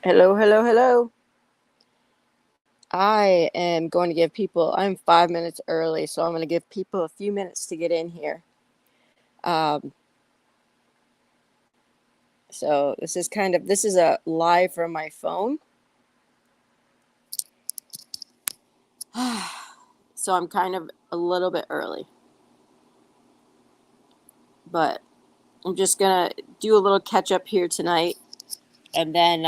Hello, hello, hello. I am going to give people, I'm 5 minutes early, so I'm going to give people a few minutes to get in here. Um, so this is a live from my phone. So I'm kind of a little bit early, but I'm just going to do a little catch up here tonight and then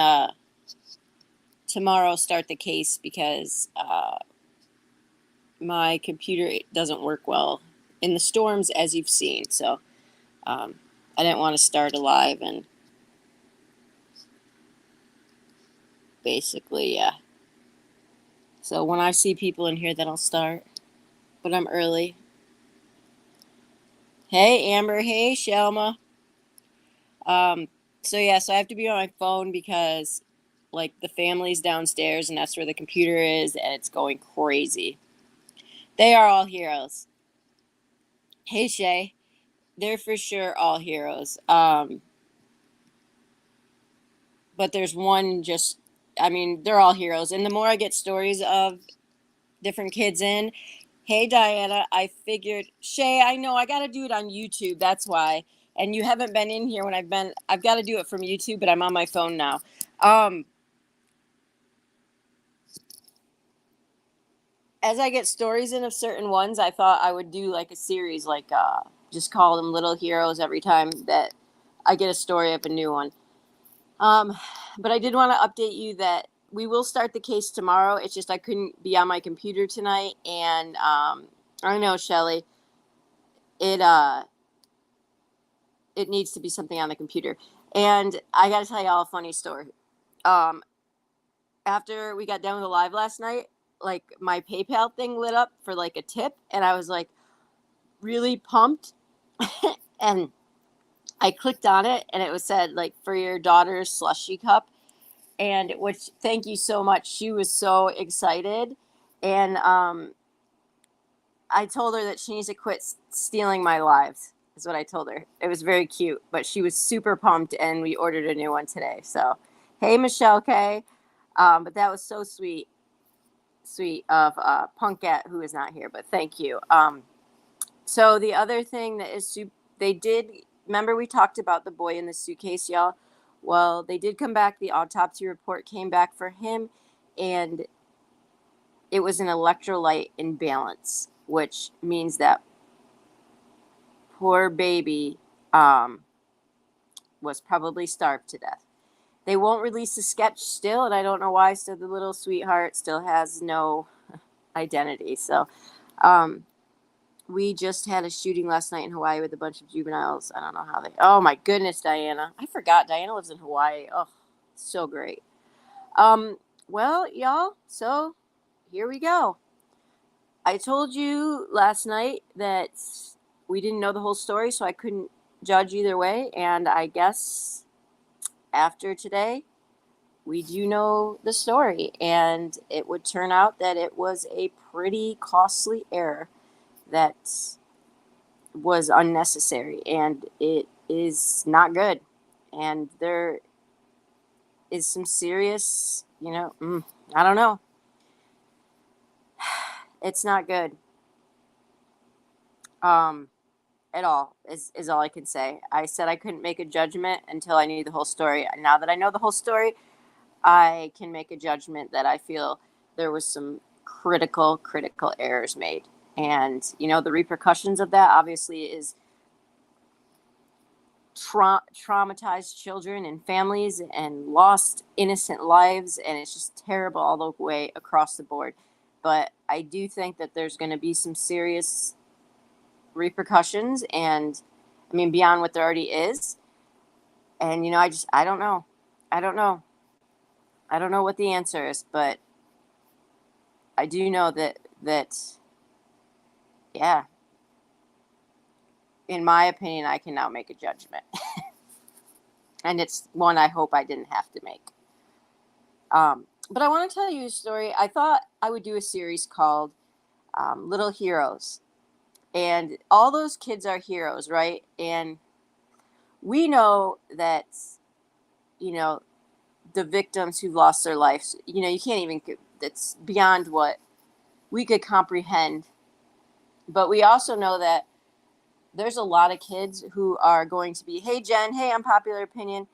tomorrow start the case because my computer doesn't work well in the storms, as you've seen. So um, I didn't want to start a live and basically, yeah. So when I see people in here, then I'll start. But I'm early. Hey, Amber. Hey, Shelma. Um, so I have to be on my phone because, like, the family's downstairs and that's where the computer is, and it's going crazy. They are all heroes. Hey, Shay. They're for sure all heroes. But there's one just, I mean, they're all heroes. And the more I get stories of different kids in, hey, Diana, I figured, Shay, I know I got to do it on YouTube. That's why. And you haven't been in here when I've got to do it from YouTube, but I'm on my phone now. Um, as I get stories in of certain ones, I thought I would do like a series, like just call them Little Heroes every time that I get a story of a new one. Um, but I did want to update you that we will start the case tomorrow. It's just I couldn't be on my computer tonight, and I know, Shelly, it it needs to be something on the computer. And I got to tell you all a funny story. Um, after we got done with the live last night, like my PayPal thing lit up for like a tip, and I was like really pumped. And I clicked on it, and it was said like for your daughter's slushy cup, and which thank you so much. She was so excited, and I told her that she needs to quit stealing my lives. Is what I told her. It was very cute, but she was super pumped, and we ordered a new one today. So, hey, Michelle K. But that was so sweet, sweet of Punket, who is not here. But thank you. So the other thing that is they did remember we talked about the boy in the suitcase, y'all. Well, they did come back. The autopsy report came back for him, and it was an electrolyte imbalance, which means that poor baby um, was probably starved to death. They won't release the sketch still, and I don't know why. So the little sweetheart still has no identity. So um, we just had a shooting last night in Hawaii with a bunch of juveniles. I don't know how they. Oh my goodness, Diana! I forgot Diana lives in Hawaii. Oh, so great. Um, well, y'all. So here we go. I told you last night that we didn't know the whole story, so I couldn't judge either way. And I guess after today, we do know the story. And it would turn out that it was a pretty costly error that was unnecessary. And it is not good. And there is some serious, I don't know. It's not good. Um, at all is all I can say. I said I couldn't make a judgment until I knew the whole story. Now that I know the whole story, I can make a judgment that I feel there was some critical errors made. And the repercussions of that obviously is traumatized children and families and lost innocent lives, and it's just terrible all the way across the board. But I do think that there's going to be some serious repercussions, and I mean beyond what there already is. And I don't know. I don't know. I don't know what the answer is, but I do know that yeah, in my opinion, I can now make a judgment, and it's one I hope I didn't have to make. But I want to tell you a story. I thought I would do a series called Little Heroes, and all those kids are heroes, right? And we know that you know the victims who lost their lives. You know, you can't even, it's beyond what we could comprehend. But we also know that there's a lot of kids who are going to be, hey, Jen, hey, Unpopular Opinion,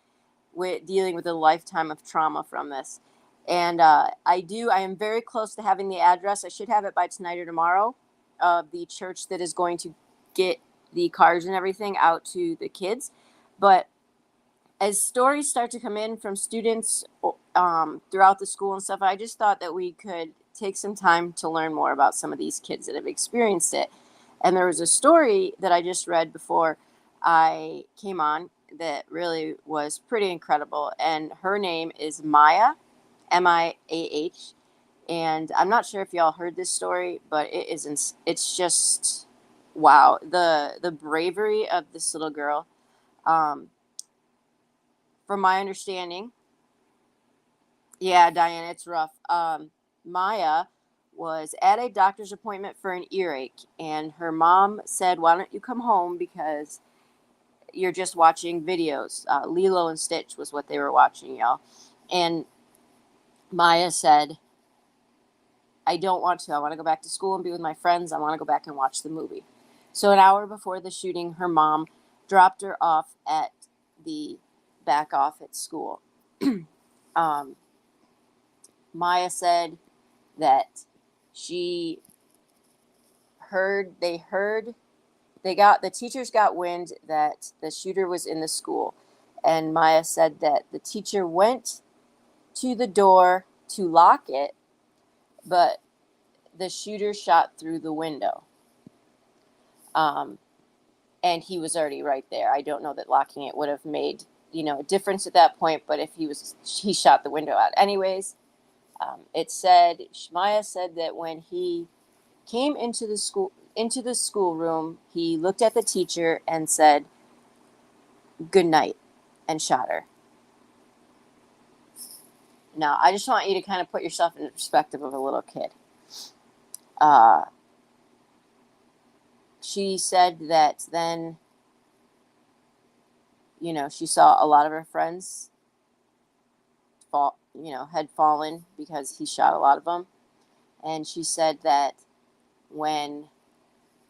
with dealing with a lifetime of trauma from this. And I am very close to having the address. I should have it by tonight or tomorrow, of the church that is going to get the cards and everything out to the kids. But as stories start to come in from students throughout the school and stuff, I just thought that we could take some time to learn more about some of these kids that have experienced it. And there was a story that I just read before I came on that really was pretty incredible. And her name is Maya, Miah. And I'm not sure if y'all heard this story, but it's just, wow. The bravery of this little girl. From my understanding, yeah, Diane, it's rough. Maya was at a doctor's appointment for an earache, and her mom said, "Why don't you come home, because you're just watching videos." Lilo and Stitch was what they were watching, y'all. And Maya said, "I don't want to. I want to go back to school and be with my friends. I want to go back and watch the movie." So an hour before the shooting, her mom dropped her off at the back off at school. Maya said that she the teachers got wind that the shooter was in the school. And Maya said that the teacher went to the door to lock it, but the shooter shot through the window. And he was already right there. I don't know that locking it would have made, a difference at that point, but if he shot the window out. Anyways, Maya said that when he came into the schoolroom, he looked at the teacher and said, "Good night," and shot her. Now, I just want you to kind of put yourself in the perspective of a little kid. She said that then, she saw a lot of her friends had fallen because he shot a lot of them. And she said that when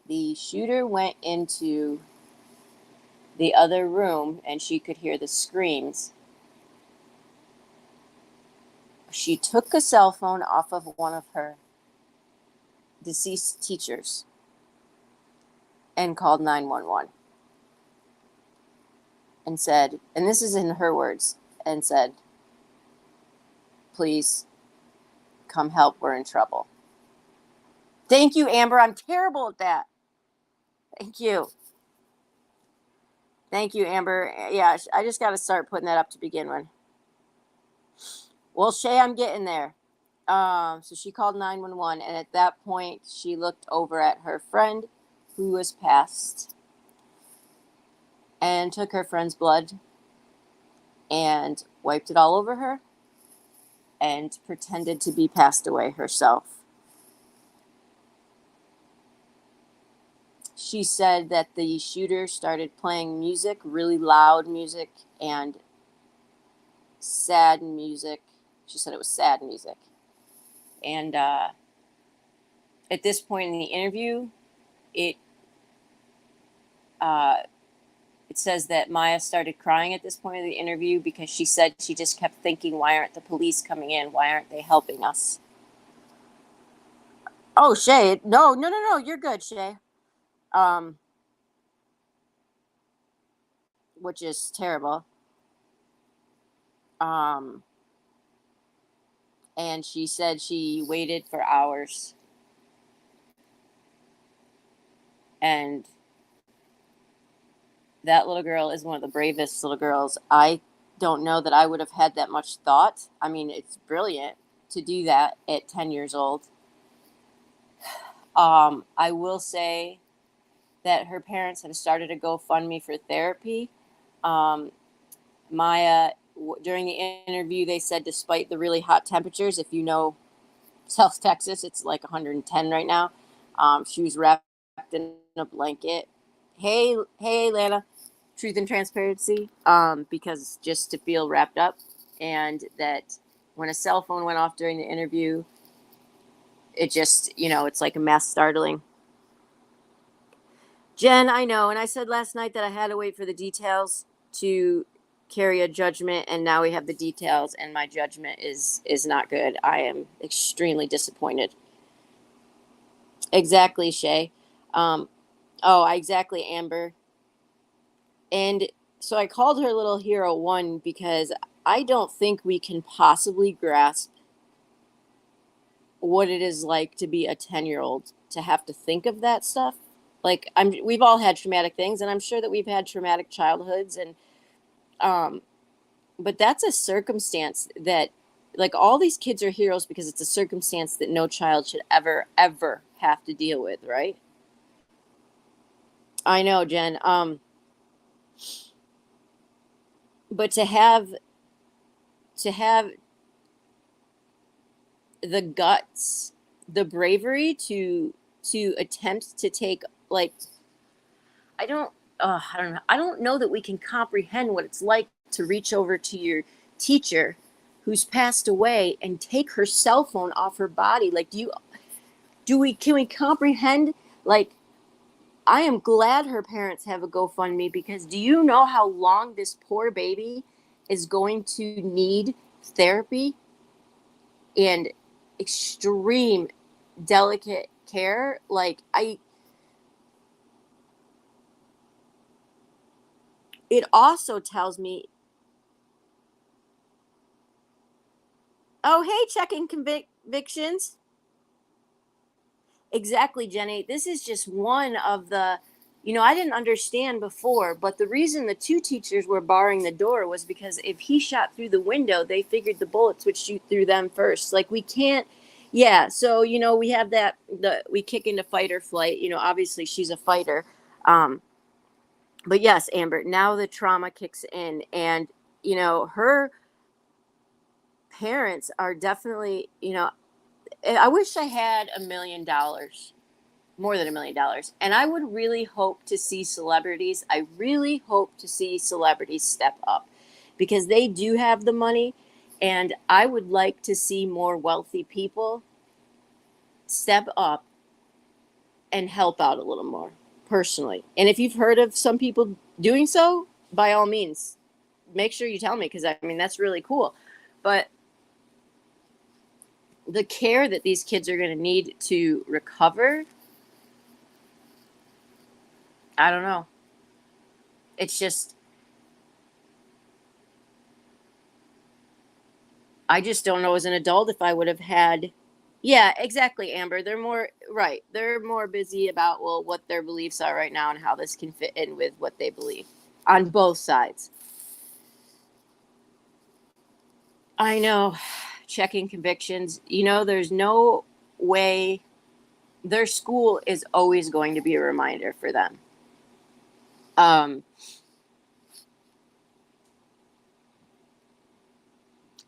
the shooter went into the other room and she could hear the screams, she took a cell phone off of one of her deceased teachers and called 911 and said, and this is in her words, and said, "Please come help. We're in trouble." Thank you, Amber. I'm terrible at that. Thank you. Thank you, Amber. Yeah, I just got to start putting that up to begin with. Well, Shay, I'm getting there. So she called 911, and at that point, she looked over at her friend who was passed and took her friend's blood and wiped it all over her and pretended to be passed away herself. She said that the shooter started playing music, really loud music, and sad music. She said it was sad music. And at this point in the interview, it says that Maya started crying at this point of the interview because she said she just kept thinking, why aren't the police coming in? Why aren't they helping us? Oh, Shay. No, you're good, Shay. Which is terrible. And she said she waited for hours. And that little girl is one of the bravest little girls. I don't know that I would have had that much thought. I mean, it's brilliant to do that at 10 years old. I will say that her parents have started a GoFundMe for therapy. Maya, during the interview, they said despite the really hot temperatures, if you know South Texas, it's like 110 right now. She was wrapped in a blanket. Hey, Lana, truth and transparency. Because just to feel wrapped up. and that when a cell phone went off during the interview, it just, it's like a mass startling. Jen, I know. And I said last night that I had to wait for the details to carry a judgment, and now we have the details, and my judgment is not good. I am extremely disappointed. Exactly, Shay. Exactly, Amber. And so I called her Little Hero 1 because I don't think we can possibly grasp what it is like to be a 10-year-old to have to think of that stuff. Like, we've all had traumatic things, and I'm sure that we've had traumatic childhoods, and um but that's a circumstance that, like, all these kids are heroes because it's a circumstance that no child should ever have to deal with, right? I know, Jen. But to have the guts, the bravery to attempt to take, like, I don't I don't know. I don't know that we can comprehend what it's like to reach over to your teacher who's passed away and take her cell phone off her body. Like, can we comprehend? Like, I am glad her parents have a GoFundMe, because do you know how long this poor baby is going to need therapy and extreme delicate care? Like, it also tells me, oh, hey, checking convictions. Exactly, Jenny. This is just one of the, I didn't understand before, but the reason the two teachers were barring the door was because if he shot through the window, they figured the bullets would shoot through them first. Like, we can't, yeah. So, we have we kick into fight or flight. Obviously she's a fighter. But yes, Amber, now the trauma kicks in, and, her parents are definitely, I wish I had $1 million, more than $1 million. And I would really hope to see celebrities. I really hope to see celebrities step up, because they do have the money. And I would like to see more wealthy people step up and help out a little more, personally. And if you've heard of some people doing so, by all means, make sure you tell me, because I mean, that's really cool. But the care that these kids are going to need to recover, I don't know. It's just, I just don't know as an adult if I would have had. Yeah, exactly, Amber. They're more, right. They're more busy about, well, what their beliefs are right now and how this can fit in with what they believe on both sides. I know. Checking convictions. There's no way. Their school is always going to be a reminder for them. Um,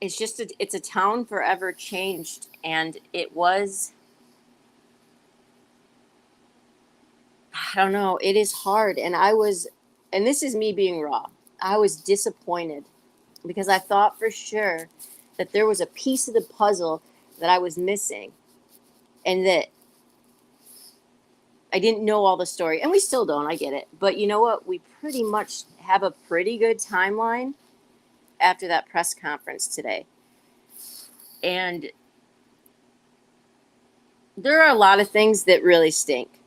it's just it's a town forever changed, and it was, I don't know, it is hard. And this is me being raw. I was disappointed because I thought for sure that there was a piece of the puzzle that I was missing, and that I didn't know all the story. And we still don't, I get it. But you know what? We pretty much have a pretty good timeline after that press conference today. And there are a lot of things that really stink.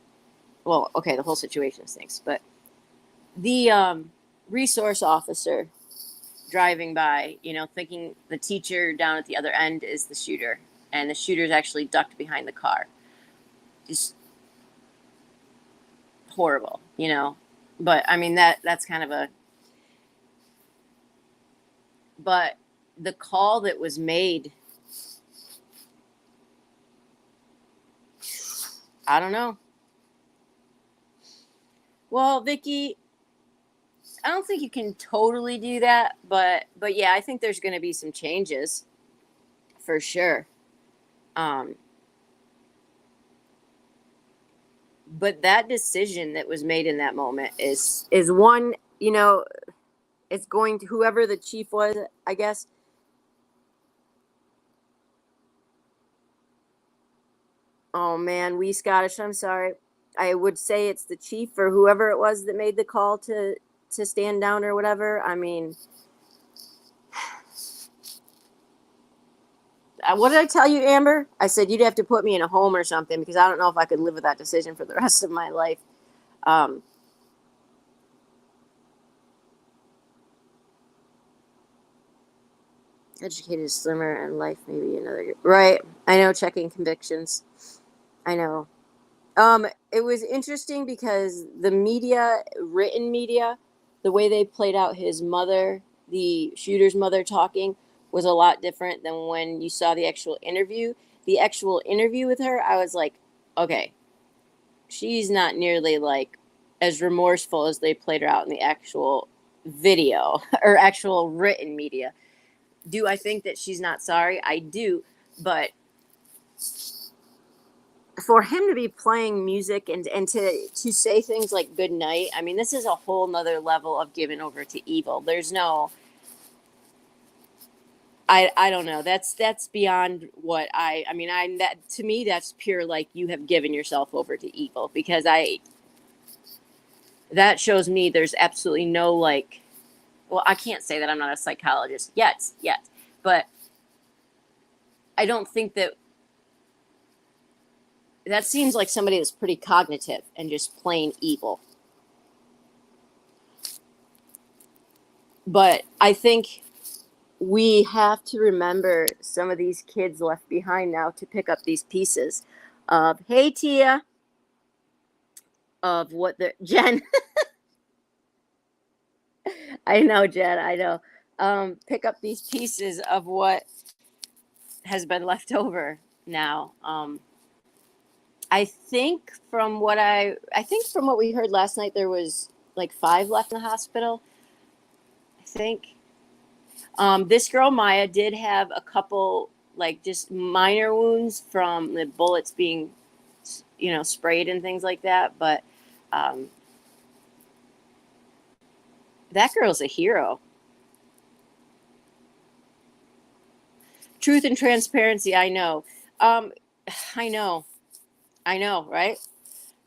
Well, okay, the whole situation stinks, but the resource officer driving by, thinking the teacher down at the other end is the shooter, and the shooter's actually ducked behind the car. Just horrible, But I mean, that's kind of a. But the call that was made, I don't know. Well, Vicky, I don't think you can totally do that, but yeah, I think there's going to be some changes for sure. Um, but that decision that was made in that moment is one, it's going to, whoever the chief was, I guess, Oh man, we Scottish. I'm sorry. I would say it's the chief or whoever it was that made the call to stand down or whatever. I mean, what did I tell you, Amber? I said you'd have to put me in a home or something because I don't know if I could live with that decision for the rest of my life. Um, Educated, slimmer, and life maybe another. Right. I know, checking convictions. I know. It was interesting because the media, written media, the way they played out his mother, the shooter's mother talking, was a lot different than when you saw the actual interview. The actual interview with her, I was like, okay, she's not nearly like as remorseful as they played her out in the actual video or actual written media. Do I think that she's not sorry? I do, but for him to be playing music and to say things like good night, I mean, this is a whole nother level of giving over to evil. There's no, I don't know. That's beyond what I mean, that to me, that's pure, like, you have given yourself over to evil, because that shows me there's absolutely no, like, well, I can't say that I'm not a psychologist yet, but I don't think that seems like somebody that's pretty cognitive and just plain evil. But I think we have to remember some of these kids left behind now to pick up these pieces of, hey, Tia, of what the Jen. I know, Jen, I know. Pick up these pieces of what has been left over now. I think from what we heard last night, there was like 5 left in the hospital. I think. This girl Maya did have a couple, like, just minor wounds from the bullets being, sprayed and things like that. But um, that girl's a hero. Truth and transparency. I know. Um, I know. I know. Right.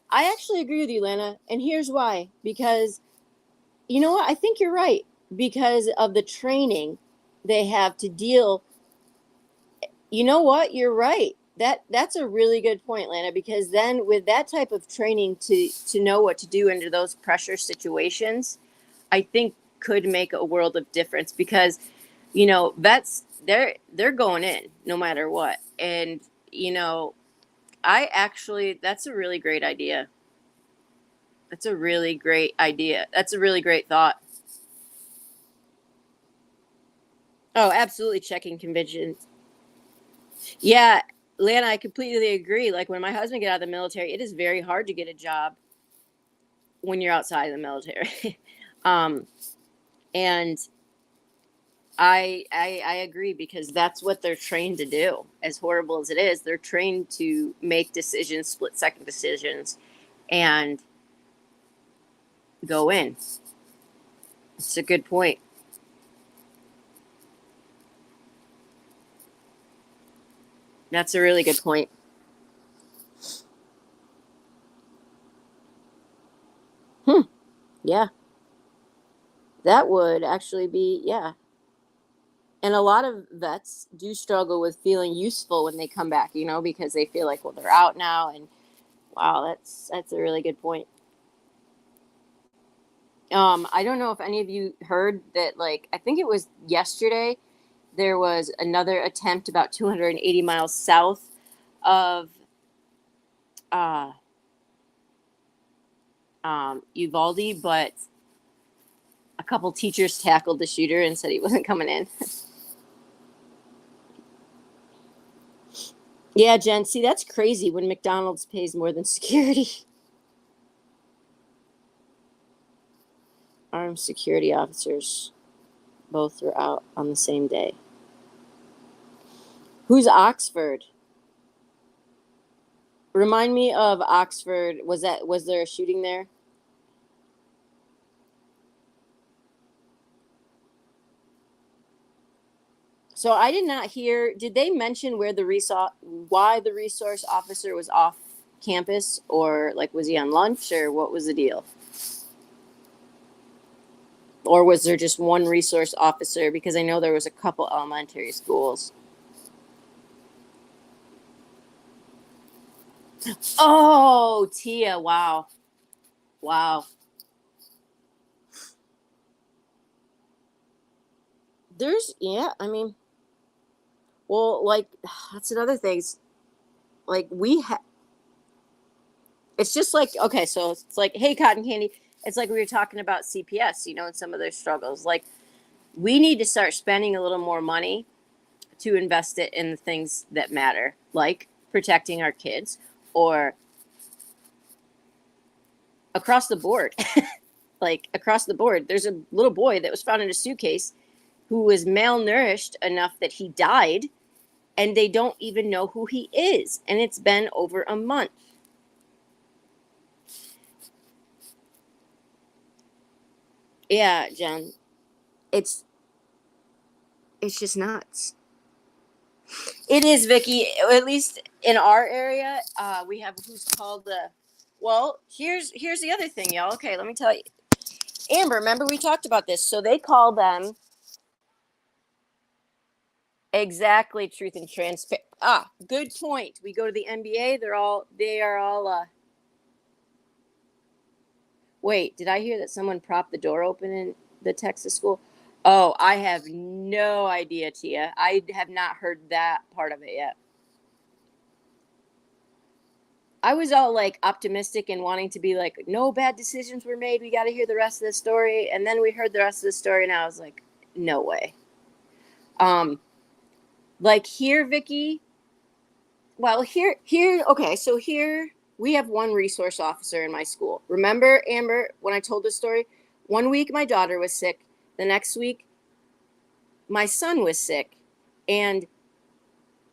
I actually agree with you, Lana, and here's why. Because you know what? I think you're right. Because of the training they have to deal. You know what? You're right. That's a really good point, Lana, because then with that type of training to know what to do under those pressure situations, I think could make a world of difference, because vets, they're going in no matter what. And you know, I actually, that's a really great idea. That's a really great idea. That's a really great thought. Oh, absolutely, checking conventions. Yeah, Lana, I completely agree. Like, when my husband got out of the military, it is very hard to get a job when you're outside of the military. um, and I agree, because that's what they're trained to do. As horrible as it is, they're trained to make decisions, split second decisions, and go in. It's a good point. That's a really good point. Hmm. Yeah, that would actually be, yeah. And a lot of vets do struggle with feeling useful when they come back, because they feel like, well, they're out now. And wow, that's a really good point. I don't know if any of you heard that, like, I think it was yesterday, there was another attempt about 280 miles south of uh, Uvalde, but a couple teachers tackled the shooter and said he wasn't coming in. Yeah, Jen, see, that's crazy when McDonald's pays more than security. Armed security officers both were out on the same day. Who's Oxford? Remind me of Oxford. Was there a shooting there? So I did not hear. Did they mention why the resource officer was off campus, or like was he on lunch, or what was the deal? Or was there just one resource officer? Because I know there was a couple elementary schools. Oh, Tia! Wow, wow. Yeah. I mean, well, like that's another thing. Like it's just like, okay, so it's like, hey, cotton candy. It's like we were talking about CPS, and some of their struggles. Like we need to start spending a little more money to invest it in the things that matter, like protecting our kids, or across the board. Like across the board, there's a little boy that was found in a suitcase who was malnourished enough that he died, and they don't even know who he is. And it's been over a month. Yeah, Jen. It's just nuts. It is, Vicky. At least in our area, we have who's called the. Well, here's the other thing, y'all. Okay, let me tell you. Amber, remember we talked about this. So they call them exactly truth and transparent. Ah, good point. We go to the NBA. They are all. Wait, did I hear that someone propped the door open in the Texas school? Oh, I have no idea, Tia. I have not heard that part of it yet. I was all like optimistic and wanting to be like, no bad decisions were made. We got to hear the rest of the story. And then we heard the rest of the story, and I was like, no way. Um, like here, Vicky. Well, okay. So here we have one resource officer in my school. Remember, Amber, when I told this story? One week my daughter was sick. The next week my son was sick, and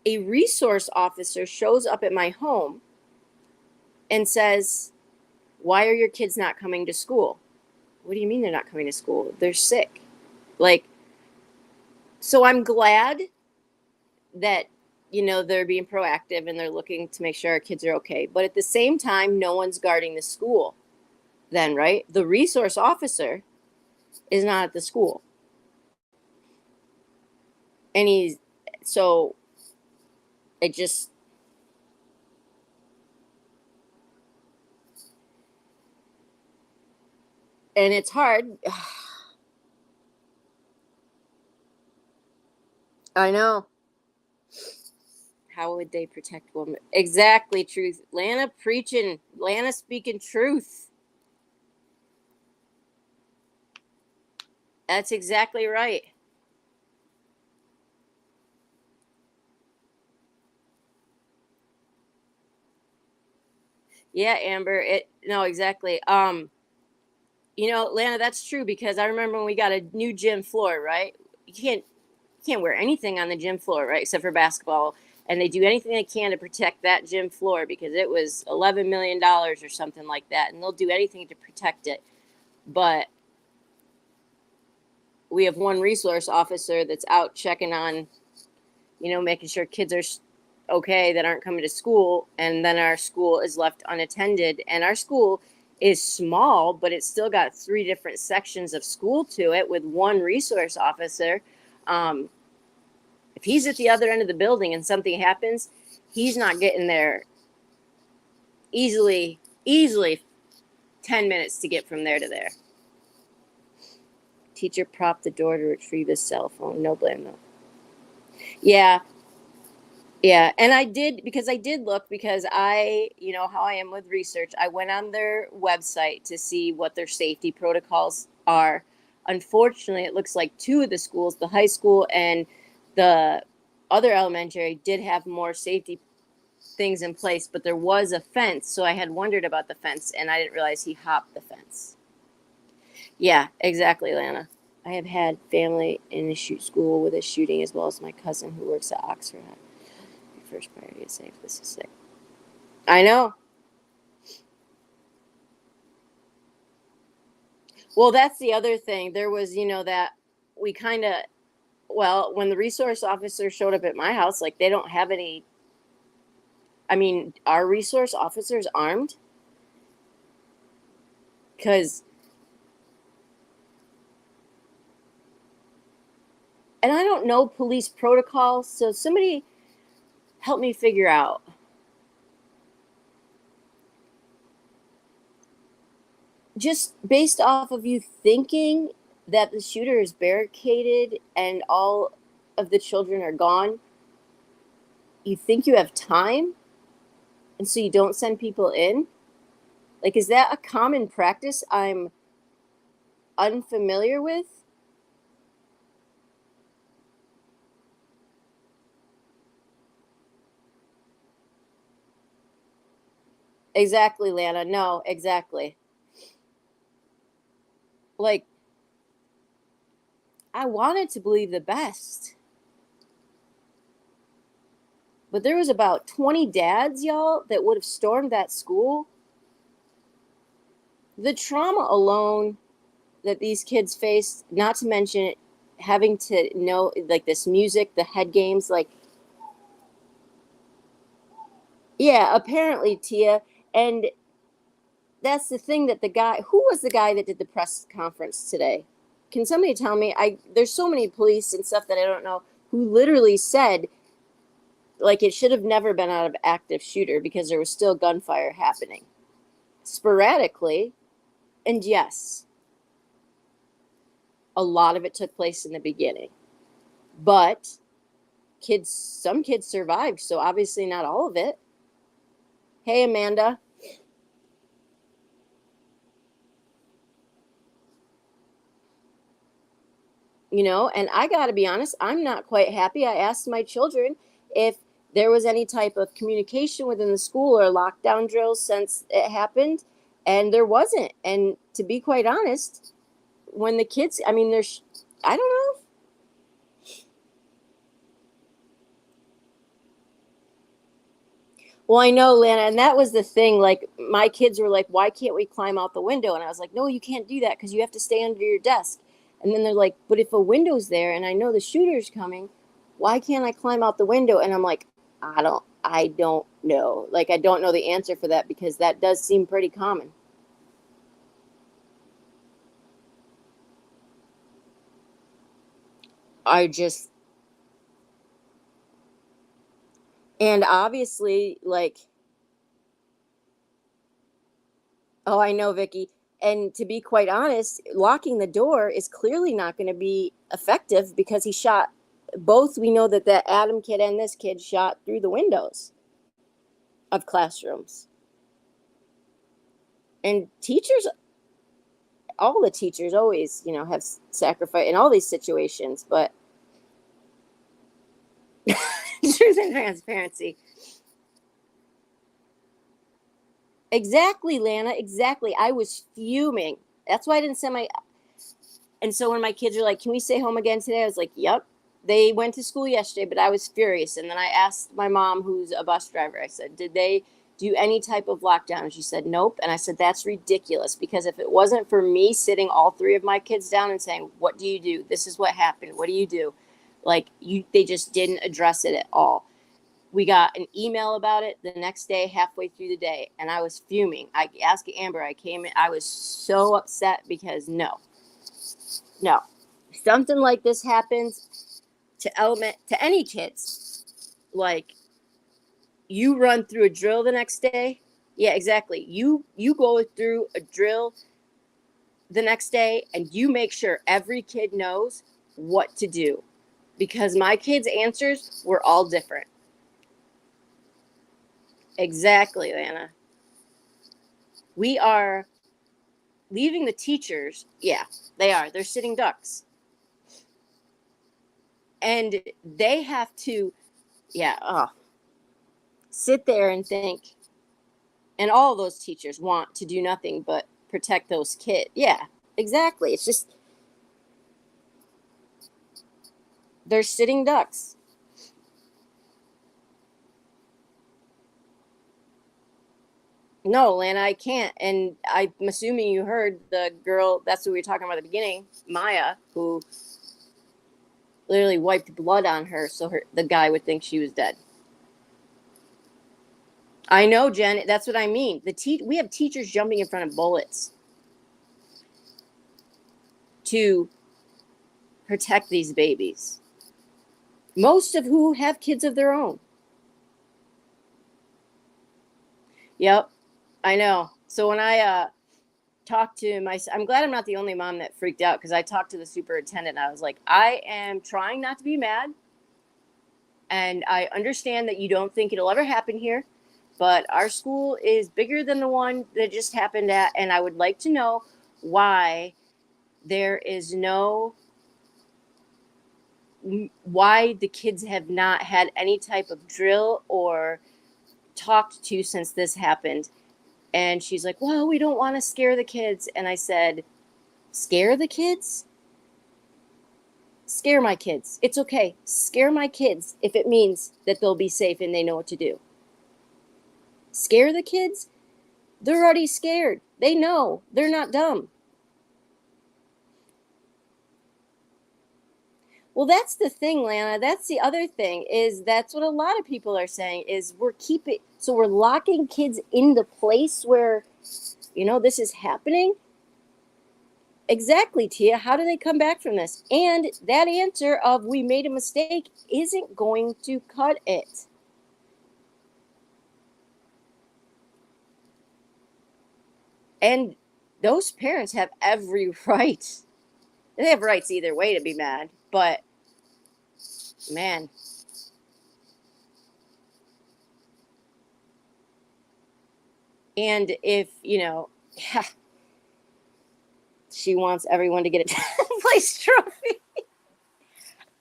a resource officer shows up at my home and says, "Why are your kids not coming to school?" What do you mean they're not coming to school? They're sick. Like, so I'm glad that, they're being proactive and they're looking to make sure our kids are okay. But at the same time, no one's guarding the school then, right? The resource officer is not at the school. And so it just, and it's hard. I know. How would they protect women? Exactly, truth. Lana preaching, Lana speaking truth. That's exactly right. Yeah, Amber. No, exactly. Lana, that's true because I remember when we got a new gym floor, right? You can't wear anything on the gym floor, right? Except for basketball. And they do anything they can to protect that gym floor because it was $11 million or something like that. And they'll do anything to protect it. But we have one resource officer that's out checking on, making sure kids are okay that aren't coming to school. And then our school is left unattended. And our school is small, but it's still got 3 different sections of school to it with one resource officer. If he's at the other end of the building and something happens, he's not getting there easily 10 minutes to get from there to there. Teacher propped the door to retrieve his cell phone. No blame though. Yeah. Yeah. And I did, because I did look, because how I am with research, I went on their website to see what their safety protocols are. Unfortunately, it looks like 2 of the schools, the high school and the other elementary, did have more safety things in place, but there was a fence. So I had wondered about the fence, and I didn't realize he hopped the fence. Yeah, exactly, Lana. I have had family in the school with a shooting, as well as my cousin who works at Oxford. First priority is safe. This is sick. I know. Well, that's the other thing. There was, that we kind of, Well, when the resource officer showed up at my house, like they don't have any. I mean, are resource officers armed? Because, and I don't know police protocol, so somebody help me figure out. Just based off of you thinking that the shooter is barricaded and all of the children are gone, you think you have time, and so you don't send people in? Like, is that a common practice I'm unfamiliar with? Exactly, Lana. No, exactly. Like, I wanted to believe the best. But there was about 20 dads, y'all, that would have stormed that school. The trauma alone that these kids faced, not to mention having to know like this music, the head games, like yeah, apparently Tia. And that's the thing that the guy who was the guy that did the press conference today? Can somebody tell me? I there's so many police and stuff that I don't know who literally said like it should have never been out of active shooter because there was still gunfire happening sporadically. And yes, a lot of it took place in the beginning. But some kids survived, so obviously not all of it. Hey, Amanda. And I got to be honest, I'm not quite happy. I asked my children if there was any type of communication within the school or lockdown drills since it happened, and there wasn't. And to be quite honest, when the kids, I mean, I don't know. Well, I know, Lana, and that was the thing. Like, my kids were like, why can't we climb out the window? And I was like, no, you can't do that because you have to stay under your desk. And then they're like, but if a window's there and I know the shooter's coming, why can't I climb out the window? And I'm like, I don't know. Like, I don't know the answer for that because that does seem pretty common. I just, and obviously, like, oh, I know, Vicky. And to be quite honest, locking the door is clearly not going to be effective because he shot both. We know that the Adam kid and this kid shot through the windows of classrooms. And teachers, all the teachers always, have sacrificed in all these situations, but truth and transparency. Exactly, Lana. Exactly. I was fuming. That's why I didn't send my. And so when my kids are like, "Can we stay home again today?" I was like, "Yep." They went to school yesterday, but I was furious. And then I asked my mom, who's a bus driver, I said, "Did they do any type of lockdown?" And she said, "Nope." And I said, "That's ridiculous because if it wasn't for me sitting all three of my kids down and saying, 'What do you do? This is what happened. What do you do?' Like they just didn't address it at all. We got an email about it the next day, halfway through the day, and I was fuming. I asked Amber, I came in, I was so upset because no, something like this happens to any kids. Like you run through a drill the next day. Yeah, exactly. You go through a drill the next day and you make sure every kid knows what to do because my kids' answers were all different. Exactly, Anna. We are leaving the teachers. Yeah, they are. They're sitting ducks. And they have to, yeah, sit there and think. And all those teachers want to do nothing but protect those kids. Yeah, exactly. It's just, they're sitting ducks. No, Lana, I can't. And I'm assuming you heard the girl, that's what we were talking about at the beginning, Maya, who literally wiped blood on her so the guy would think she was dead. I know, Jen. That's what I mean. We have teachers jumping in front of bullets to protect these babies, most of who have kids of their own. Yep, I know. So when I talked to I'm glad I'm not the only mom that freaked out, because I talked to the superintendent and I was like, I am trying not to be mad, and I understand that you don't think it'll ever happen here, but our school is bigger than the one that just happened at, and I would like to know why why the kids have not had any type of drill or talked to since this happened. And she's like, well, we don't want to scare the kids. And I said, scare the kids? Scare my kids. It's okay. Scare my kids if it means that they'll be safe and they know what to do. Scare the kids? They're already scared. They know. They're not dumb. Well, that's the thing, Lana. That's the other thing, is that's what a lot of people are saying, is we're locking kids in the place where, this is happening. Exactly, Tia. How do they come back from this? And that answer of we made a mistake isn't going to cut it. And those parents have every right. They have rights either way to be mad. But, man. And if, she wants everyone to get a 10th place trophy.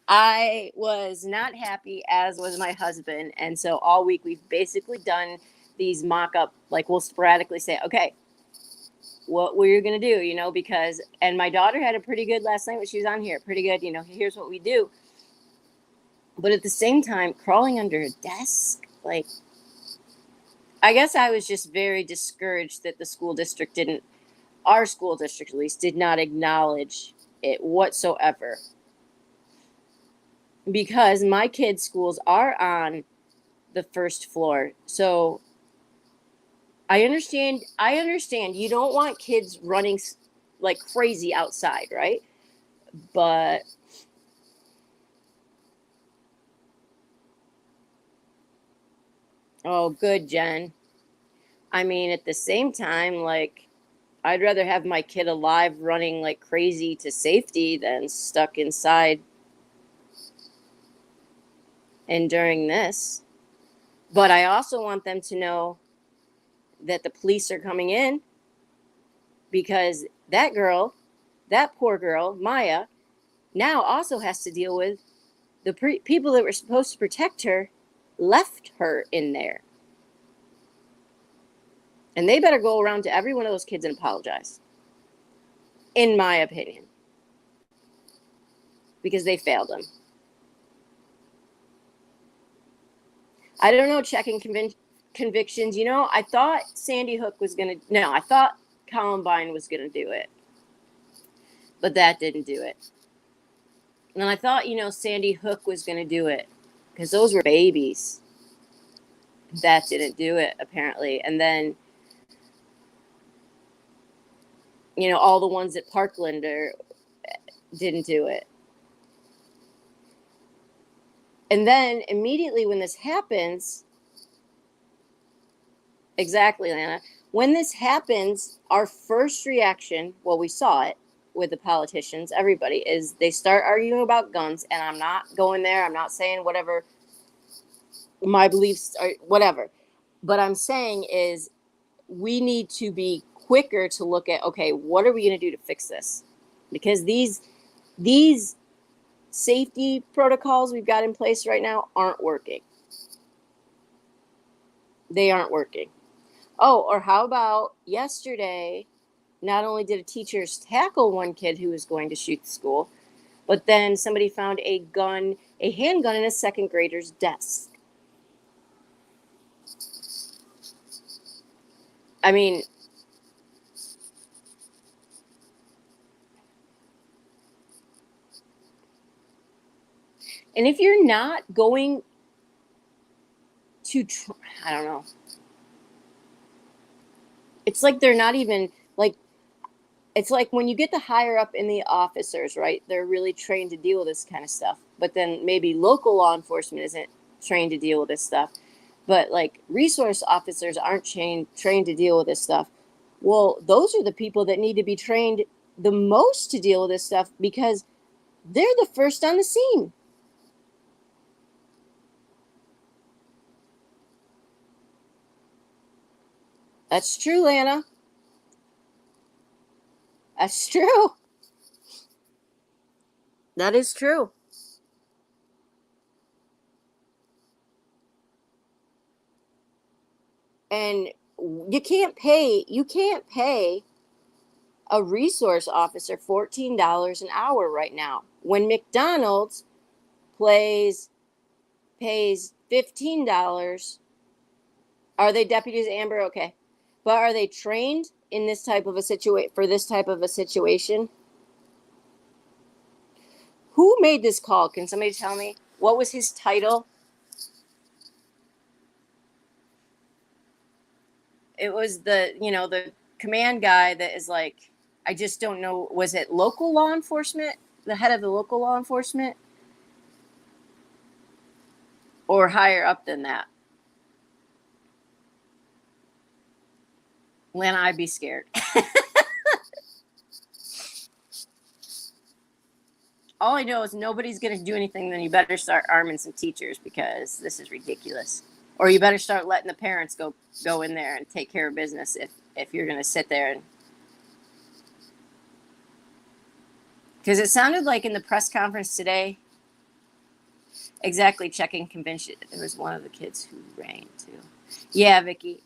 I was not happy, as was my husband. And so all week we've basically done these mock-up, like we'll sporadically say, okay, what were you going to do, because, and my daughter had a pretty good last night when she was on here, pretty good, here's what we do. But at the same time, crawling under a desk, like, I guess I was just very discouraged that the school district our school district at least, did not acknowledge it whatsoever. Because my kids' schools are on the first floor. So I understand you don't want kids running like crazy outside, right? But oh, good, Jen. I mean, at the same time, like, I'd rather have my kid alive running like crazy to safety than stuck inside enduring this. But I also want them to know that the police are coming in, because that poor girl, Maya, now also has to deal with the people that were supposed to protect her left her in there. And they better go around to every one of those kids and apologize, in my opinion, because they failed them. I don't know, checking convictions. I thought Sandy Hook was going to, no, I thought Columbine was going to do it. But that didn't do it. And I thought, Sandy Hook was going to do it, because those were babies. That didn't do it, apparently. And then, all the ones at Parkland didn't do it. And then immediately when this happens, exactly, Lana, when this happens, our first reaction, well, we saw it with the politicians, everybody, is they start arguing about guns. And I'm not going there. I'm not saying whatever my beliefs are, whatever. But I'm saying is we need to be quicker to look at, okay, what are we going to do to fix this? Because these safety protocols we've got in place right now aren't working. They aren't working. Oh, or how about yesterday, not only did a teacher tackle one kid who was going to shoot the school, but then somebody found a handgun in a second grader's desk. I mean, And if you're not going to, I don't know, it's like they're not even like, it's like when you get the higher up in the officers, right? They're really trained to deal with this kind of stuff. But then maybe local law enforcement isn't trained to deal with this stuff. But like resource officers aren't trained to deal with this stuff. Well, those are the people that need to be trained the most to deal with this stuff because they're the first on the scene. That's true, Lana. That's true. That is true. And you can't pay a resource officer $14 an hour right now when McDonald's plays pays $15. Are they deputies, Amber? Okay. But are they trained in this type of a situation for this type of a situation? Who made this call? Can somebody tell me? What was his title? It was the command guy that is like, I just don't know. Was it local law enforcement? The head of the local law enforcement? Or higher up than that? Lana, I'd be scared. All I know is nobody's going to do anything. Then you better start arming some teachers because this is ridiculous. Or you better start letting the parents go in there and take care of business if you're going to sit there and. Because it sounded like in the press conference today, exactly, checking convention. There was one of the kids who rang too. Yeah, Vicky.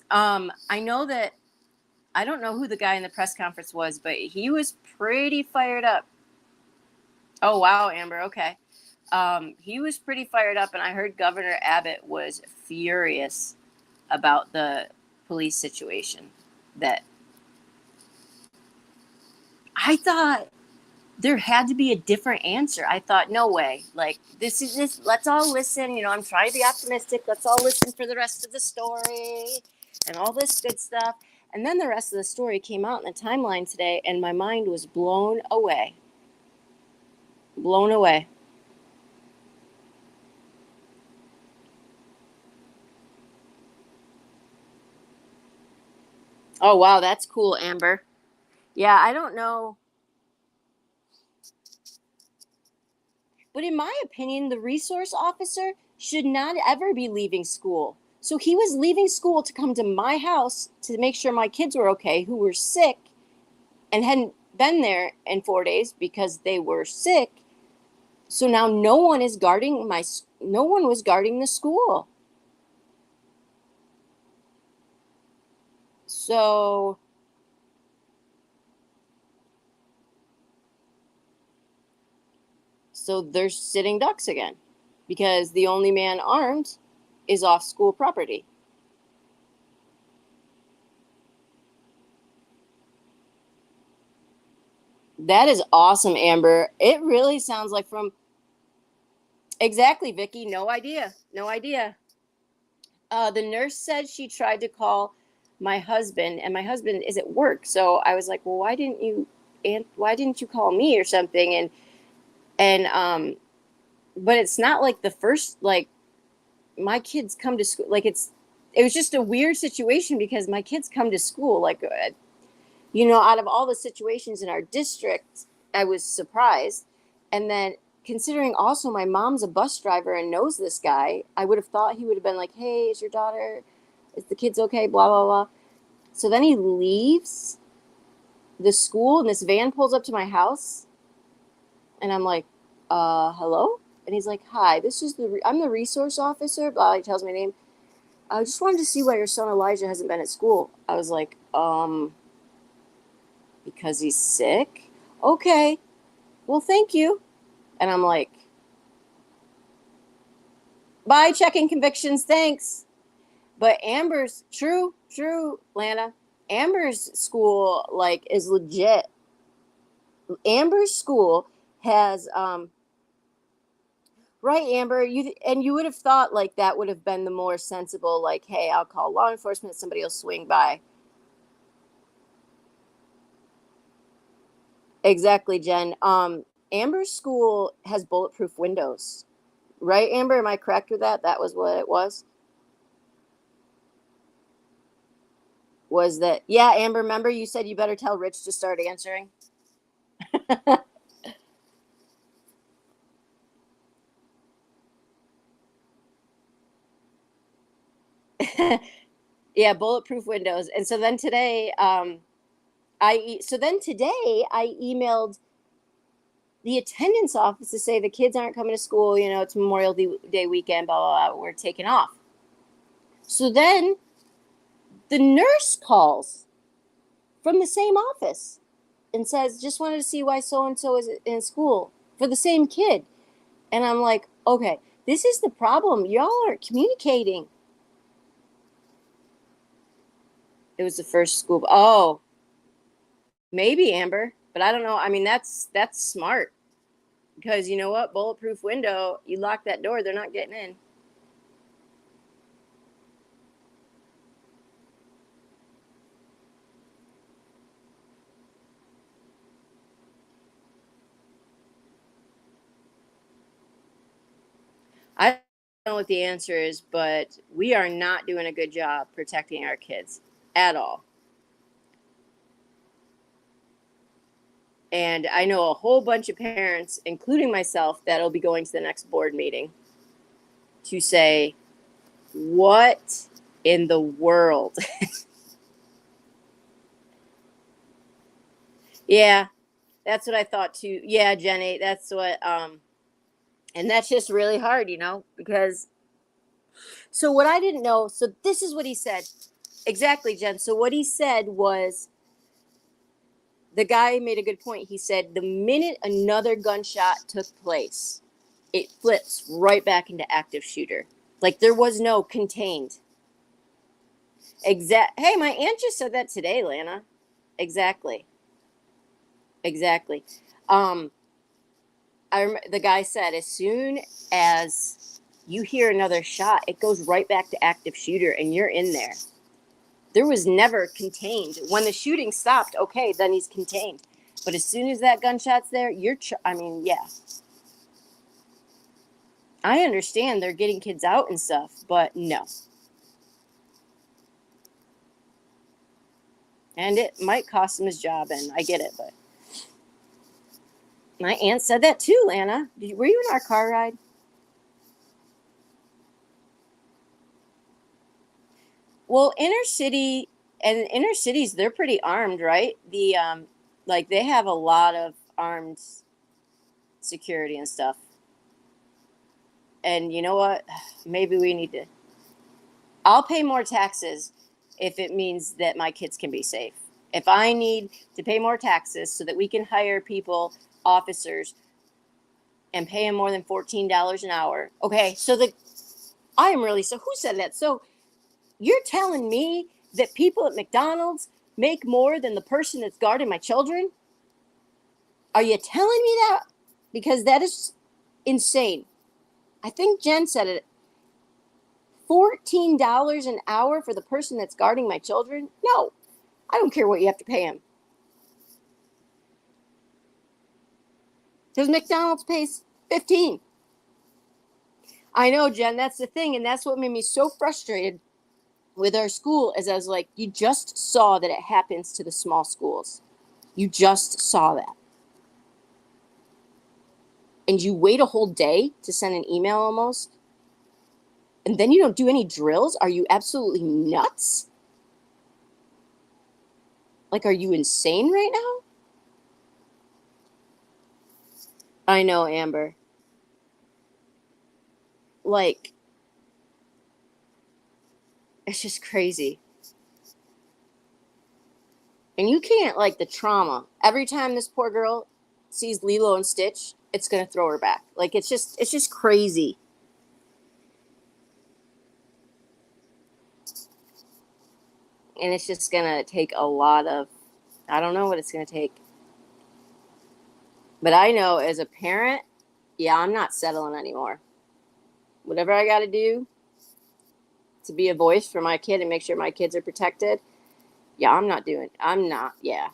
I know that I don't know who the guy in the press conference was, but he was pretty fired up. Oh wow, Amber. Okay. He was pretty fired up, and I heard Governor Abbott was furious about the police situation. That I thought there had to be a different answer. I thought, no way. Like, this is this. Let's all listen. I'm trying to be optimistic. Let's all listen for the rest of the story and all this good stuff. And then the rest of the story came out in the timeline today, and my mind was blown away. Blown away. Oh, wow. That's cool, Amber. Yeah, I don't know. But in my opinion, the resource officer should not ever be leaving school. So he was leaving school to come to my house to make sure my kids were okay, who were sick and hadn't been there in 4 days because they were sick. So now no one was guarding the school. So they're sitting ducks again because the only man armed is off school property. That is awesome, Amber. It really sounds like from exactly, Vicky. No idea. No idea. The nurse said she tried to call my husband, and my husband is at work. So I was like, "Well, why didn't you call me or something?" And but it's not like the first like my kids come to school. Like it was just a weird situation because my kids come to school like out of all the situations in our district, I was surprised. And then considering also my mom's a bus driver and knows this guy, I would have thought he would have been like, "Hey, is your daughter, is the kids okay?" Blah, blah, blah. So then he leaves the school and this van pulls up to my house. And I'm like, hello? And he's like, "Hi, I'm the resource officer." Blah, he tells my name. "I just wanted to see why your son Elijah hasn't been at school." I was like, because he's sick? Okay, well, thank you. And I'm like, bye, checking convictions, thanks. But Amber's, true, Lana. Amber's school, like, is legit. Amber's school has, Right, Amber. You would have thought like that would have been the more sensible, like, hey, I'll call law enforcement, somebody will swing by. Exactly, Jen. Amber's school has bulletproof windows. Right, Amber? Am I correct with that? That was what it was? Was that yeah, Amber, remember you said you better tell Rich to start answering? Yeah, bulletproof windows. And so then today, I emailed the attendance office to say the kids aren't coming to school. You know, it's Day weekend. Blah blah blah. We're taking off. So then the nurse calls from the same office and says, "Just wanted to see why so and so is in school for the same kid." And I'm like, "Okay, this is the problem. Y'all aren't communicating." It was the first school. Oh, maybe Amber, but I don't know. I mean, that's smart because you know what? Bulletproof window. You lock that door, they're not getting in. I don't know what the answer is, but we are not doing a good job protecting our kids at all. And I know a whole bunch of parents, including myself, that'll be going to the next board meeting to say, what in the world? Yeah, that's what I thought too. Yeah, Jenny, that's what and that's just really hard, because so what I didn't know, so this is what he said. Exactly, Jen. So what he said was the guy made a good point. He said the minute another gunshot took place, it flips right back into active shooter. Like there was no contained. Exact. Hey, my aunt just said that today, Lana. Exactly. Exactly. Um, the guy said as soon as you hear another shot, it goes right back to active shooter, and you're in there. There was never contained. When the shooting stopped, okay, then he's contained. But as soon as that gunshot's there, I mean, yeah. I understand they're getting kids out and stuff, but no. And it might cost him his job, and I get it, but my aunt said that too, Lana. Were you in our car ride? Well, inner cities, they're pretty armed, right? Like they have a lot of armed security and stuff. And you know what? Maybe we need to. I'll pay more taxes if it means that my kids can be safe. If I need to pay more taxes so that we can hire people, officers, and pay them more than $14 an hour. Okay, I am really so. Who said that? So you're telling me that people at McDonald's make more than the person that's guarding my children? Are you telling me that? Because that is insane. I think Jen said it. $14 an hour for the person that's guarding my children? No, I don't care what you have to pay him. Because McDonald's pays 15. I know, Jen, that's the thing. And that's what made me so frustrated with our school is I was like, you just saw that it happens to the small schools. You just saw that. And you wait a whole day to send an email almost. And then you don't do any drills? Are you absolutely nuts? Like, are you insane right now? I know, Amber. Like, it's just crazy. And you can't, like, the trauma. Every time this poor girl sees Lilo and Stitch, it's going to throw her back. Like, it's just crazy. And it's just going to take a lot of, I don't know what it's going to take. But I know as a parent, yeah, I'm not settling anymore. whatever I got to do to be a voice for my kid and make sure my kids are protected. Yeah, I'm not. Yeah.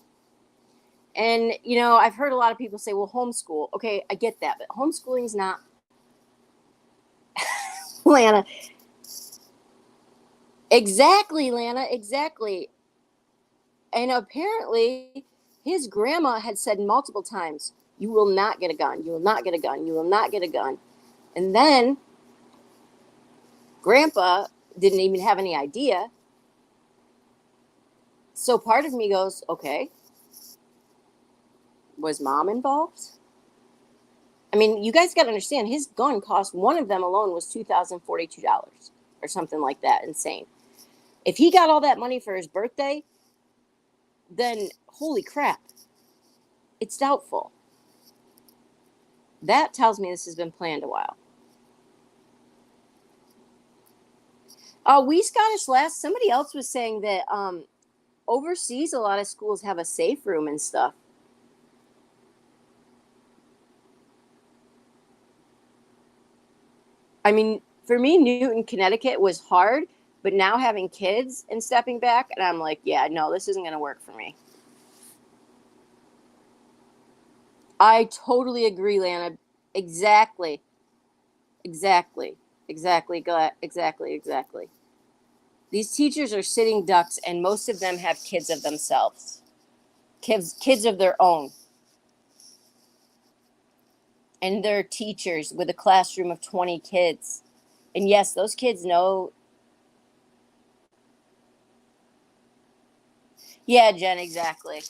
And, I've heard a lot of people say, well, homeschool. Okay, I get that. But homeschooling is not, Lana. Exactly, Lana. Exactly. And apparently, his grandma had said multiple times, you will not get a gun. You will not get a gun. You will not get a gun. And then grandpa didn't even have any idea. So part of me goes, okay, was mom involved? I mean, you guys got to understand, his gun cost, one of them alone was $2,042 or something like that. Insane. If he got all that money for his birthday, then holy crap, it's doubtful. That tells me this has been planned a while. We Scottish Last, somebody else was saying that overseas, a lot of schools have a safe room and stuff. I mean, for me, Newton, Connecticut was hard, but now having kids and stepping back, and I'm like, yeah, no, this isn't going to work for me. I totally agree, Lana. Exactly. Exactly. Exactly. Exactly. Exactly. These teachers are sitting ducks, and most of them have kids of themselves, kids of their own. And they're teachers with a classroom of 20 kids. And yes, those kids know. Yeah, Jen, exactly.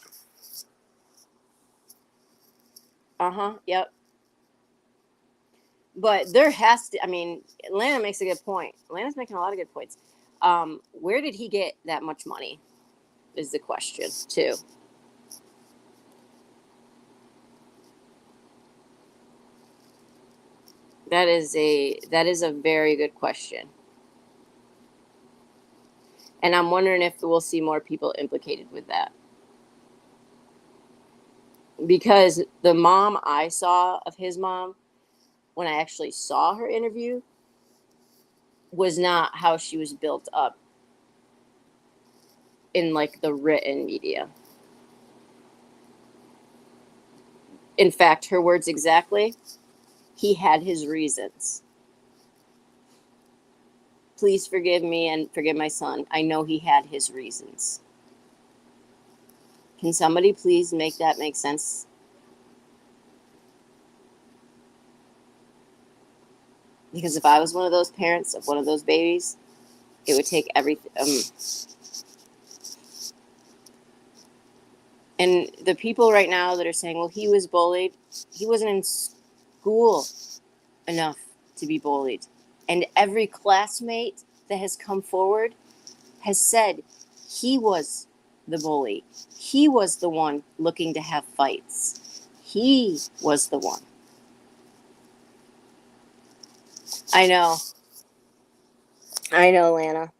Uh-huh. Yep. But there has to, I mean, Atlanta makes a good point. Atlanta's making a lot of good points. Where did he get that much money? Is the question, too. That is a very good question. And I'm wondering if we'll see more people implicated with that. Because the mom I saw of his mom, when I actually saw her interview, was not how she was built up in like the written media. In fact, her words exactly, he had his reasons. Please forgive me and forgive my son. I know he had his reasons. Can somebody please make that make sense? Because if I was one of those parents of one of those babies, it would take everything. And the people right now that are saying, well, he was bullied, he wasn't in school enough to be bullied. And every classmate that has come forward has said he was the bully. He was the one looking to have fights. He was the one. I know. I know, Lana.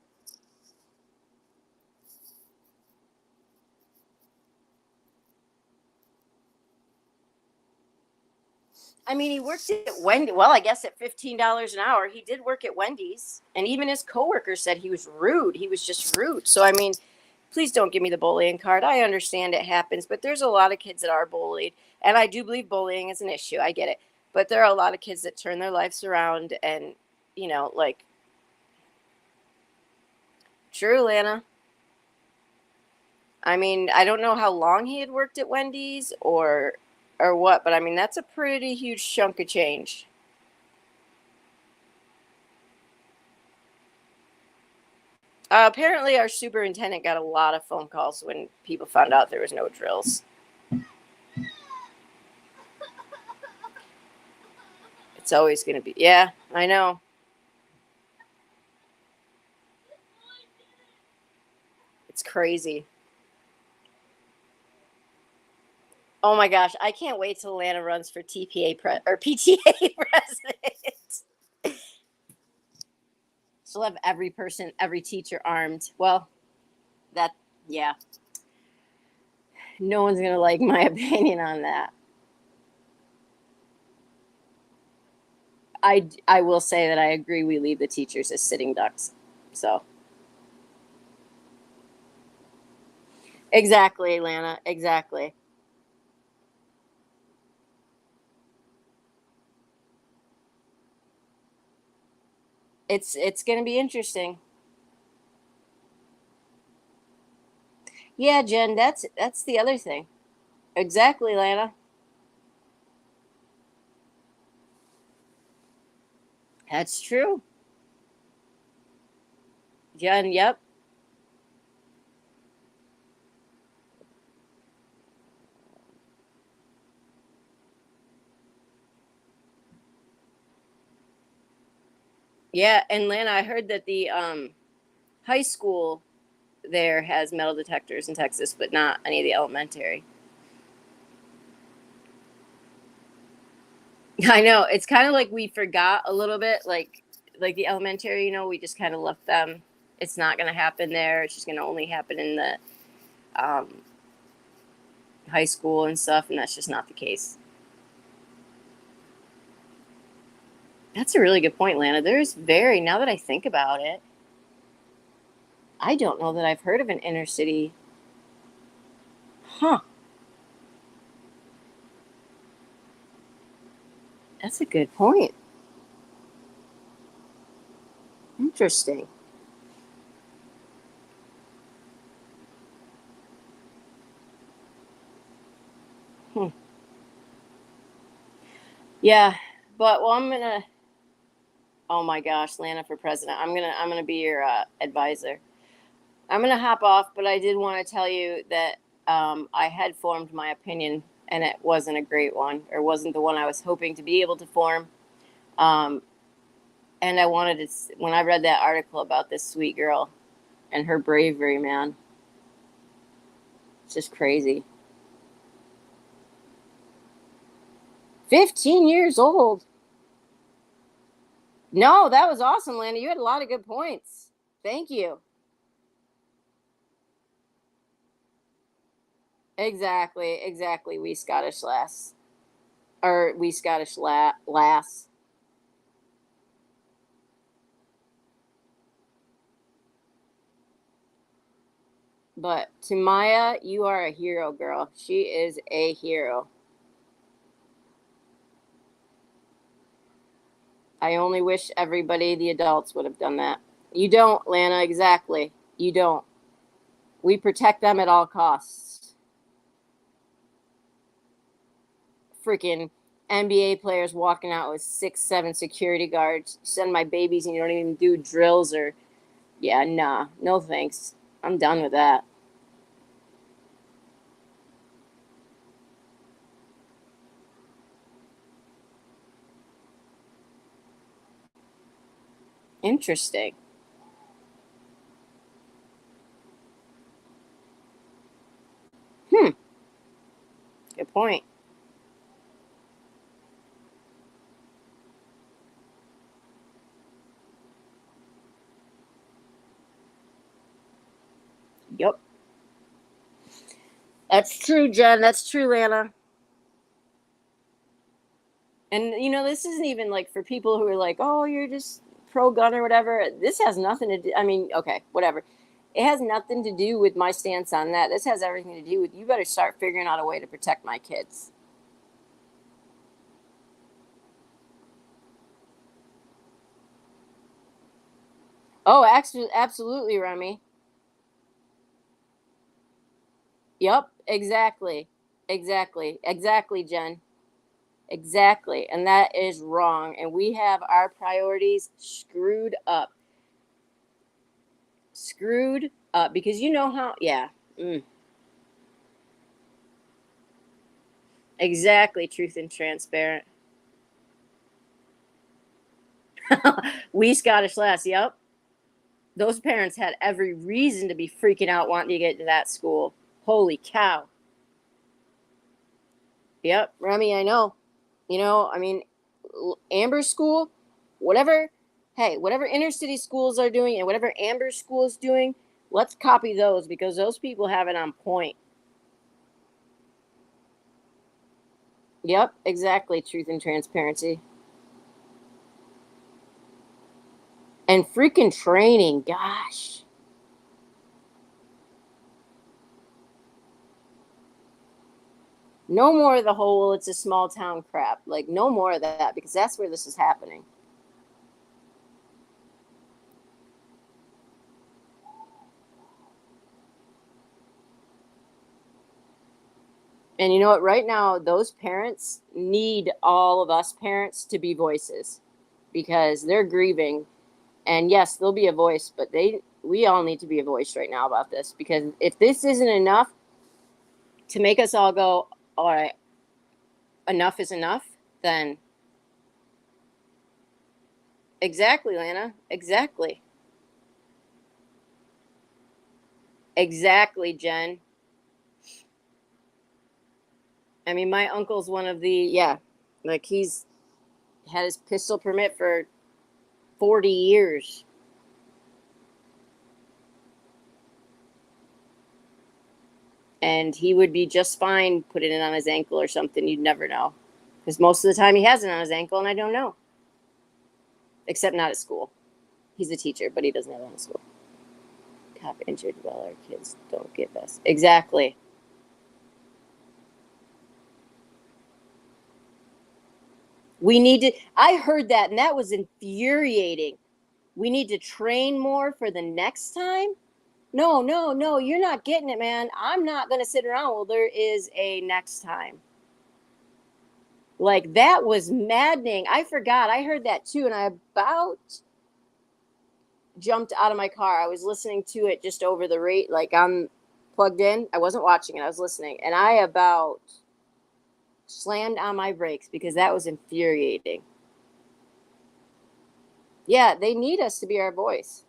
I mean, he worked at Wendy's. Well, I guess at $15 an hour, he did work at Wendy's, and even his coworkers said he was rude. He was just rude. So, I mean, please don't give me the bullying card. I understand it happens, but there's a lot of kids that are bullied, and I do believe bullying is an issue. I get it, but there are a lot of kids that turn their lives around, and like, true, Lana. I mean, I don't know how long he had worked at Wendy's or what, but I mean, that's a pretty huge chunk of change. Apparently, our superintendent got a lot of phone calls when people found out there was no drills. It's always going to be. Yeah, I know. It's crazy. Oh my gosh, I can't wait till Atlanta runs for or PTA president. She'll have every person, every teacher armed. Well, that yeah. No one's going to like my opinion on that. I will say that I agree. We leave the teachers as sitting ducks. So exactly, Lana. Exactly. It's going to be interesting. Yeah, Jen. That's the other thing. Exactly, Lana. That's true. Jen. Yep. Yeah, and Lana, I heard that the high school there has metal detectors in Texas, but not any of the elementary. I know it's kind of like we forgot a little bit, like the elementary. We just kind of left them. It's not going to happen there. It's just going to only happen in the um, high school and stuff, and that's just not the case. That's a really good point, Lana. There's very now that I think about it, I don't know that I've heard of an inner city. Huh? That's a good point. Interesting. Hmm. Yeah, but well, I'm gonna. Oh my gosh, Lana for president. I'm gonna be your advisor. I'm gonna hop off, but I did want to tell you that I had formed my opinion, and it wasn't a great one, or wasn't the one I was hoping to be able to form. Um, and I wanted to when I read that article about this sweet girl and her bravery, man, it's just crazy. 15 years old. No, that was awesome, Lana. You had a lot of good points. Thank you. Exactly, exactly. We Scottish lass, or we Scottish lass. But to Maya, you are a hero, girl. She is a hero. I only wish everybody, the adults, would have done that. You don't, Lana, exactly. You don't. We protect them at all costs. Freaking NBA players walking out with 6, 7 security guards. Send my babies and you don't even do drills or, yeah, nah, no thanks. I'm done with that. Interesting. Hmm, good point. Yep. That's true, Jen. That's true, Lana. And this isn't even like for people who are like, "Oh, you're just pro gun or whatever." This has nothing to do. I mean, okay, whatever. It has nothing to do with my stance on that. This has everything to do with you better start figuring out a way to protect my kids. Oh, absolutely, Remy. Yep, exactly. Exactly. Exactly, Jen. Exactly. And that is wrong. And we have our priorities screwed up. Screwed up because you know how, yeah. Mm. Exactly, truth and transparent. We Scottish lass, yep. Those parents had every reason to be freaking out wanting to get to that school. Holy cow. Yep, Remy, I know. I mean, Amber School, whatever, hey, whatever inner city schools are doing and whatever Amber School is doing, let's copy those because those people have it on point. Yep, exactly, truth and transparency. And freaking training, gosh. No more of the whole it's a small town crap. Like, no more of that, because that's where this is happening. And you know what? Right now, those parents need all of us parents to be voices because they're grieving. And yes, there'll be a voice, but we all need to be a voice right now about this, because if this isn't enough to make us all go, all right, enough is enough, then exactly, Lana. Exactly. Exactly, Jen. I mean, my uncle's one of the, yeah, like he's had his pistol permit for 40 years. And he would be just fine putting it on his ankle or something. You'd never know. Because most of the time he has it on his ankle, and I don't know. Except not at school. He's a teacher, but he doesn't have it on school. Cop injured while our kids don't get best. Exactly. We need to, I heard that, and that was infuriating. We need to train more for the next time. No, no, no, you're not getting it, man. I'm not going to sit around. Well, there is a next time. Like, that was maddening. I forgot. I heard that too. And I about jumped out of my car. I was listening to it just over the rate, like I'm plugged in. I wasn't watching it, I was listening. And I about slammed on my brakes because that was infuriating. Yeah, they need us to be our voice.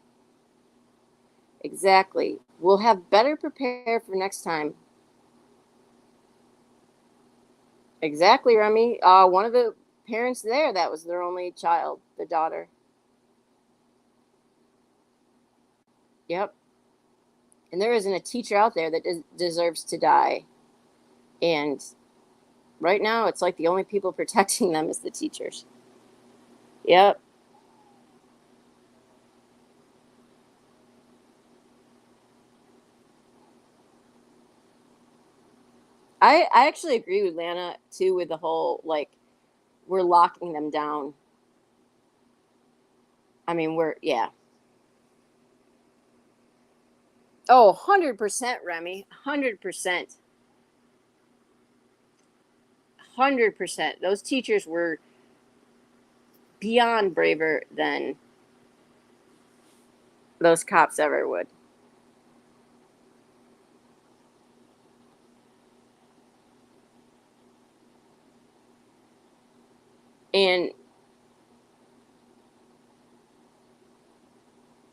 Exactly. We'll have better prepare for next time. Exactly, Remy. One of the parents there, that was their only child, the daughter. Yep. And there isn't a teacher out there that deserves to die. And right now, it's like the only people protecting them is the teachers. Yep. I actually agree with Lana too, with the whole like we're locking them down. I mean, we're, yeah. Oh, 100%, Remy. 100%. 100%. Those teachers were beyond braver than those cops ever would. And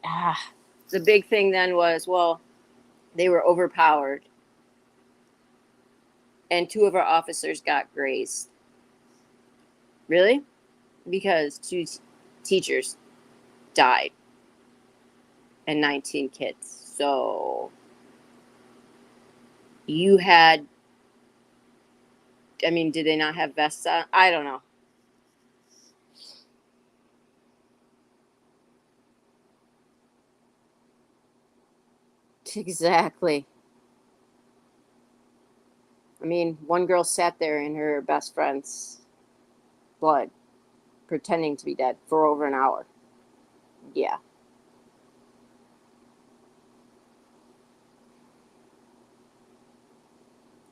ah, the big thing then was, well, they were overpowered, and two of our officers got grazed. Really? Because two teachers died and 19 kids. So you had, I mean, did they not have vests on? I don't know. Exactly. I mean, one girl sat there in her best friend's blood, pretending to be dead for over an hour. Yeah.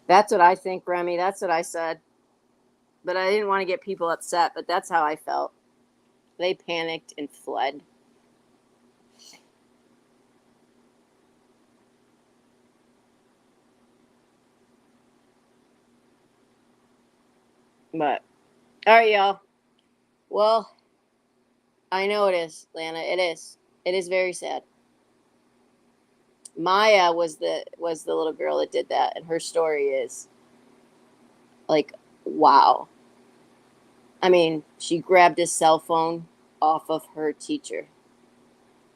That's what I think, Remy. That's what I said. But I didn't want to get people upset, but that's how I felt. They panicked and fled. But, all right, y'all. Well, I know it is, Lana. It is. It is very sad. Maya was the little girl that did that, and her story is like, wow. I mean, she grabbed his cell phone off of her teacher,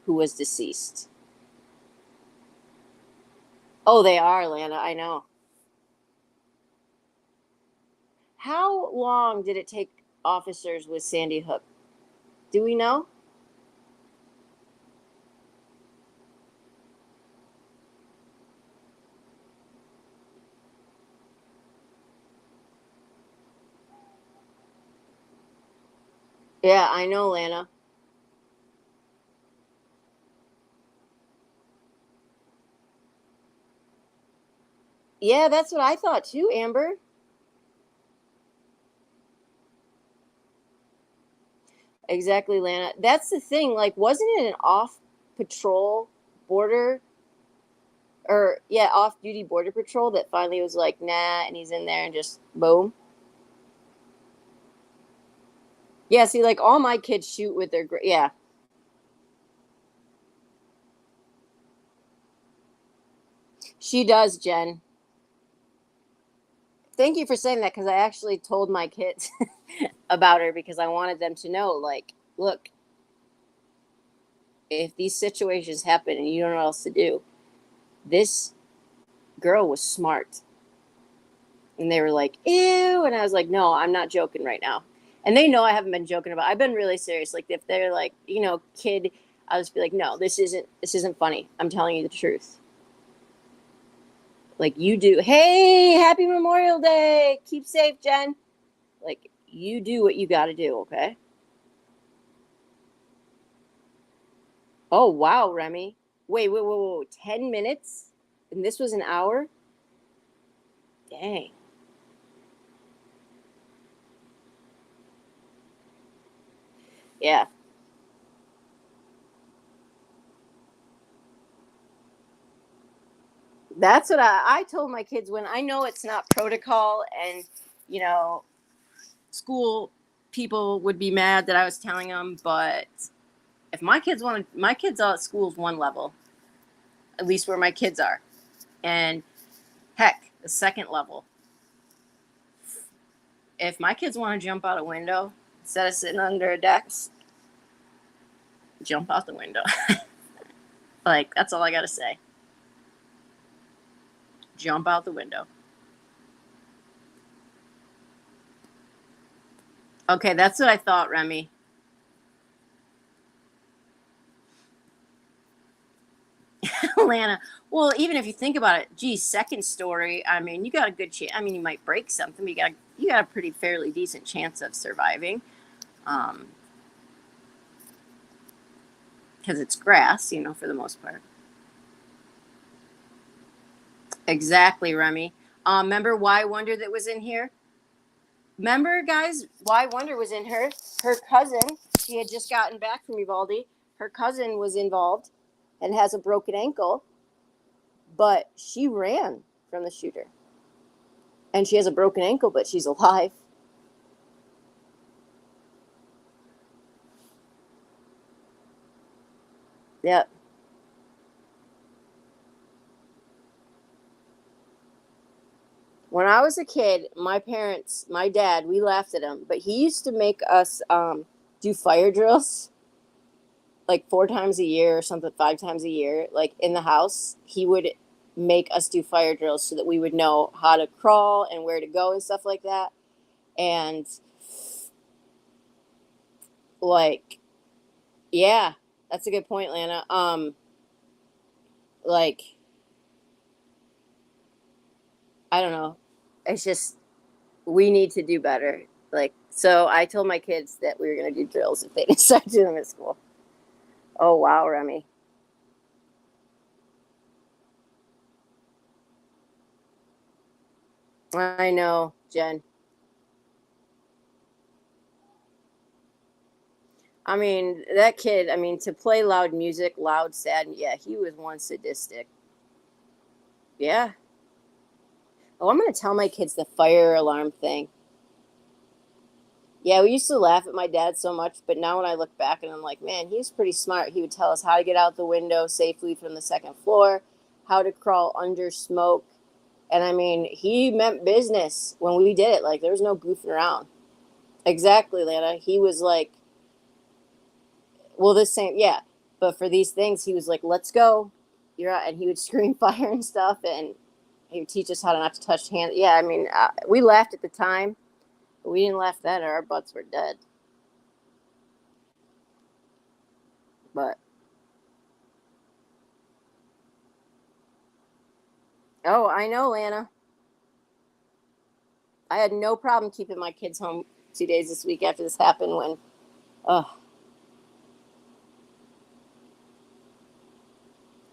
who was deceased. Oh, they are, Lana. I know. How long did it take officers with Sandy Hook? Do we know? Yeah, I know, Lana. Yeah, that's what I thought too, Amber. Exactly, Lana. That's the thing. Like, wasn't it an off patrol border or yeah, off duty border patrol that finally was like, nah, and he's in there and just boom. Yeah, see, like all my kids shoot with their yeah. She does, Jen. Thank you for saying that because I actually told my kids about her because I wanted them to know, like, look, if these situations happen and you don't know what else to do, this girl was smart. And they were like, ew. And I was like, no, I'm not joking right now. And they know I haven't been joking about it. I've been really serious. Like if they're like, kid, I'll just be like, no, this isn't funny. I'm telling you the truth. Like you do. Hey, happy Memorial Day. Keep safe, Jen. Like you do what you gotta do, okay? Oh wow, Remy. Wait. 10 minutes? And this was an hour? Dang. Yeah. That's what I told my kids when I know it's not protocol and you know school people would be mad that I was telling them, but if my kids are at school's one level, at least where my kids are, and heck, the second level. If my kids want to jump out a window instead of sitting under a desk, jump out the window. Like that's all I gotta say. Jump out the window. Okay, that's what I thought, Remy. Lana. Well, even if you think about it, geez, second story. I mean, you got a good chance. I mean, you might break something. But you got a pretty fairly decent chance of surviving, because it's grass, for the most part. Exactly, Remy. Remember why Wonder that was in here? Remember, guys, why Wonder was in her? Her cousin. She had just gotten back from Uvalde. Her cousin was involved, and has a broken ankle, but she ran from the shooter, and she has a broken ankle, but she's alive. Yep. When I was a kid, my dad, we laughed at him, but he used to make us do fire drills like 4 times a year or something, 5 times a year, like in the house. He would make us do fire drills so that we would know how to crawl and where to go and stuff like that. And like, yeah, that's a good point, Lana. Like, I don't know. It's just we need to do better. Like, so I told my kids that we were gonna do drills if they didn't start doing them at school. Oh wow, Remy. I know, Jen. I mean, that kid, I mean, to play loud music, loud, sad, yeah, he was one sadistic. Yeah. Oh, I'm going to tell my kids the fire alarm thing. Yeah, we used to laugh at my dad so much, but now when I look back and I'm like, man, he was pretty smart. He would tell us how to get out the window safely from the second floor, how to crawl under smoke. And I mean, he meant business when we did it. Like, there was no goofing around. Exactly, Lana. He was like, well, this same, yeah. But for these things, he was like, "Let's go, you're out," and he would scream fire and stuff, and he would teach us how to not to touch hands. Yeah, I mean, we laughed at the time, but we didn't laugh then, or our butts were dead. But oh, I know, Lana. I had no problem keeping my kids home 2 days this week after this happened when Ugh.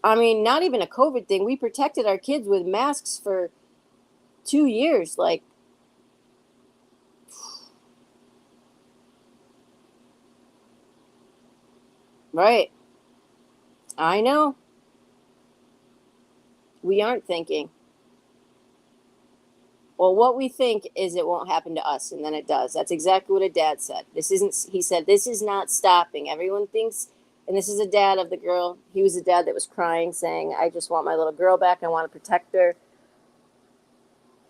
I mean, not even a COVID thing. We protected our kids with masks for 2 years. Like, right. I know. We aren't thinking. Well, what we think is it won't happen to us, and then it does. That's exactly what a dad said. This isn't, he said, this is not stopping. Everyone thinks, and this is a dad of the girl. He was a dad that was crying, saying, I just want my little girl back. I want to protect her.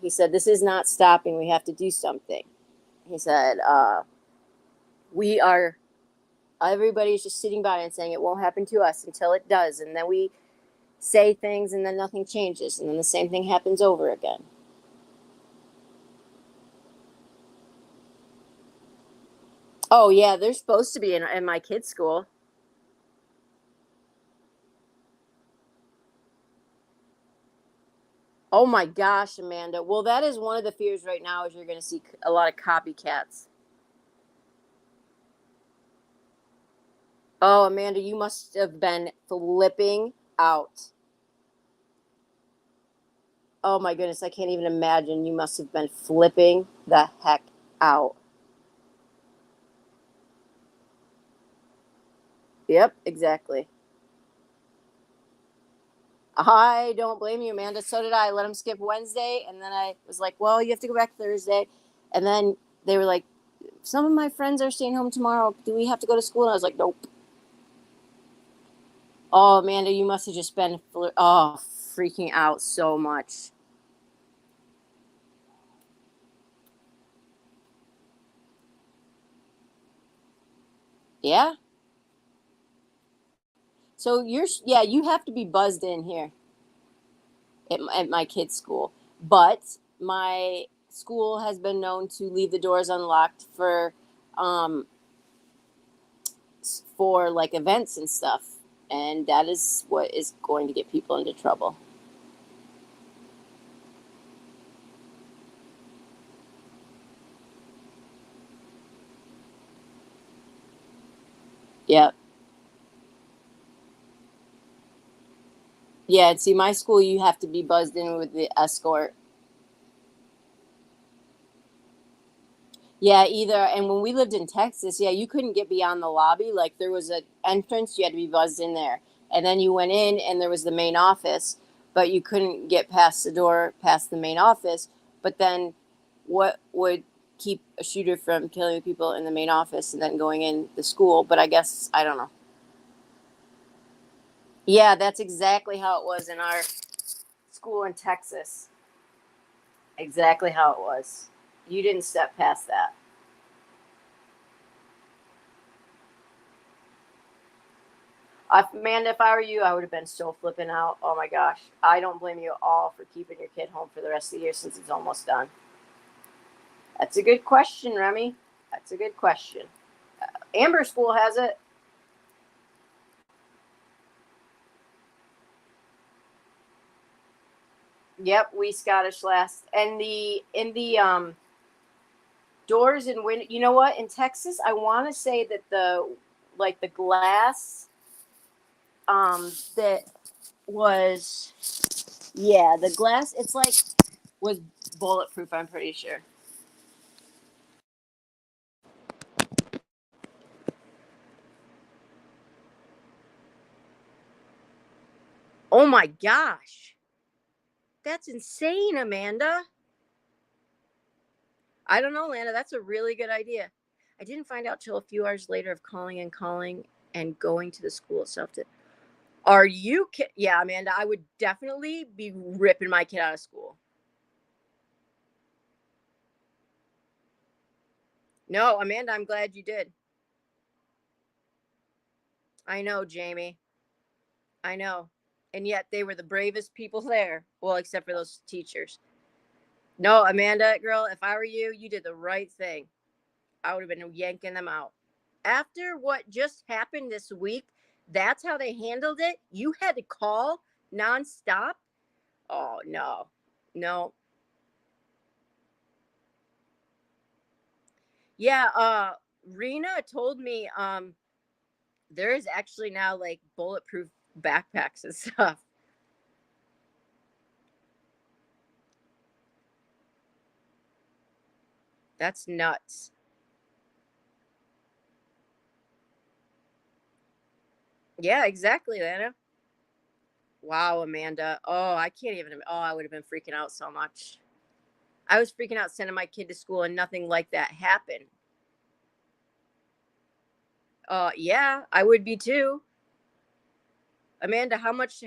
He said, this is not stopping. We have to do something. He said, we are, everybody's just sitting by and saying it won't happen to us until it does. And then we say things and then nothing changes. And then the same thing happens over again. Oh, yeah, they're supposed to be in my kid's school. Oh my gosh, Amanda. Well, that is one of the fears right now is you're going to see a lot of copycats. Oh, Amanda, you must have been flipping out. Oh my goodness, I can't even imagine. You must have been flipping the heck out. Yep, exactly. I don't blame you, Amanda. So did I. Let them skip Wednesday, and then I was like, "Well, you have to go back Thursday." And then they were like, "Some of my friends are staying home tomorrow. Do we have to go to school?" And I was like, "Nope." Oh, Amanda, you must have just been freaking out so much. Yeah. So yeah, you have to be buzzed in here at my kid's school, but my school has been known to leave the doors unlocked um for like events and stuff, and that is what is going to get people into trouble. Yeah, yeah. See, my school, you have to be buzzed in with the escort. Yeah, either. And when we lived in Texas, yeah, you couldn't get beyond the lobby. Like there was an entrance, you had to be buzzed in there. And then you went in and there was the main office, but you couldn't get past the door, past the main office. But then what would keep a shooter from killing people in the main office and then going in the school? But I guess, I don't know. Yeah, that's exactly how it was in our school in Texas. Exactly how it was. You didn't step past that. Amanda, if I were you, I would have been so flipping out. Oh my gosh. I don't blame you at all for keeping your kid home for the rest of the year since it's almost done. That's a good question, Remy. That's a good question. Amber School has it. Yep, we Scottish last. And the doors and window. You know what? In Texas, I want to say that the glass that was, yeah, the glass. It's like was bulletproof. I'm pretty sure. Oh my gosh. That's insane, Amanda. I don't know, Lana. That's a really good idea. I didn't find out till a few hours later of calling and going to the school itself. Are you Yeah, Amanda, I would definitely be ripping my kid out of school. No, Amanda, I'm glad you did. I know, Jamie. I know. And yet they were the bravest people there. Well, except for those teachers. No, Amanda, girl, if I were you, you did the right thing. I would have been yanking them out. After what just happened this week, that's how they handled it. You had to call nonstop. Oh no, no, yeah. Rena told me there is actually now like bulletproof backpacks and stuff. That's nuts. Yeah, exactly, Lana. Wow, Amanda. Oh, I can't even. Oh, I would have been freaking out so much. I was freaking out sending my kid to school and nothing like that happened. Yeah, I would be too. Amanda, how much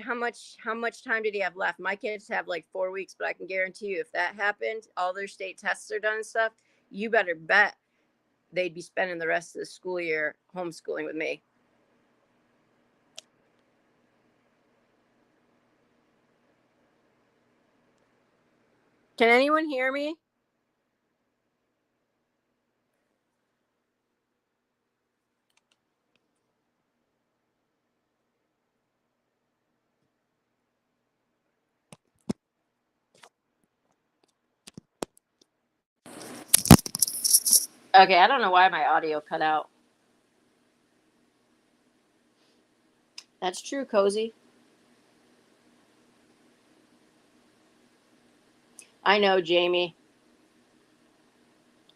time did he have left? My kids have like 4 weeks, but I can guarantee you if that happened, all their state tests are done and stuff, you better bet they'd be spending the rest of the school year homeschooling with me. Can anyone hear me? Okay, I don't know why my audio cut out. That's true, Cozy. I know, Jamie.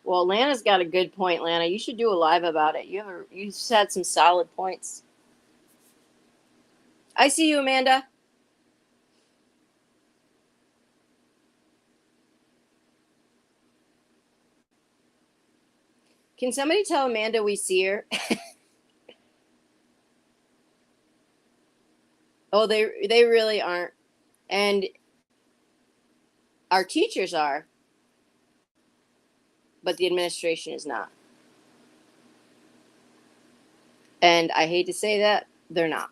Well, Lana's got a good point, Lana. You should do a live about it. You said some solid points. I see you, Amanda. Can somebody tell Amanda we see her? Oh, they really aren't. And our teachers are, but the administration is not. And I hate to say that, they're not.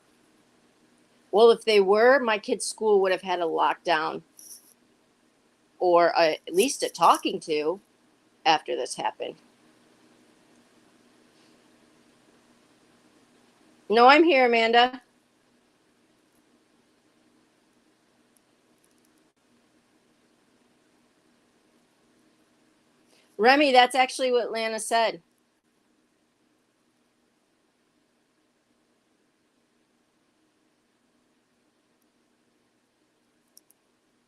Well, if they were, my kid's school would have had a lockdown or at least a talking to after this happened. No, I'm here, Amanda. Remy, that's actually what Lana said.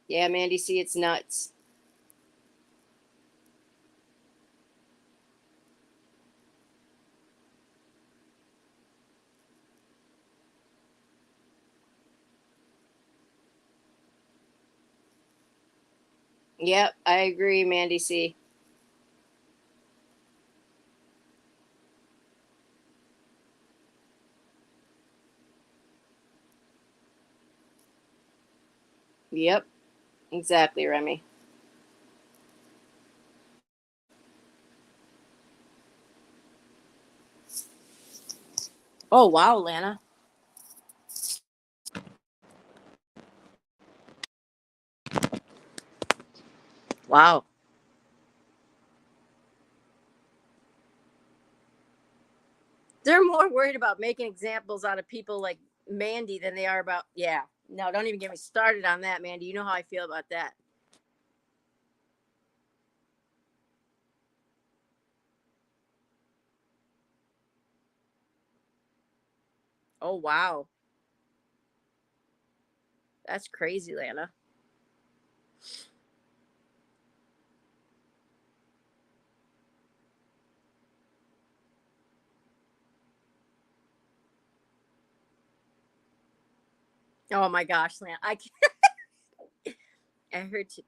Yeah, Mandy, see, it's nuts. Yep, I agree, Mandy C. Yep, exactly, Remy. Oh, wow, Lana. Wow. They're more worried about making examples out of people like Mandy than they are about, yeah. No, don't even get me started on that, Mandy. You know how I feel about that. Oh, wow. That's crazy, Lana. Oh my gosh, Lana. I heard you.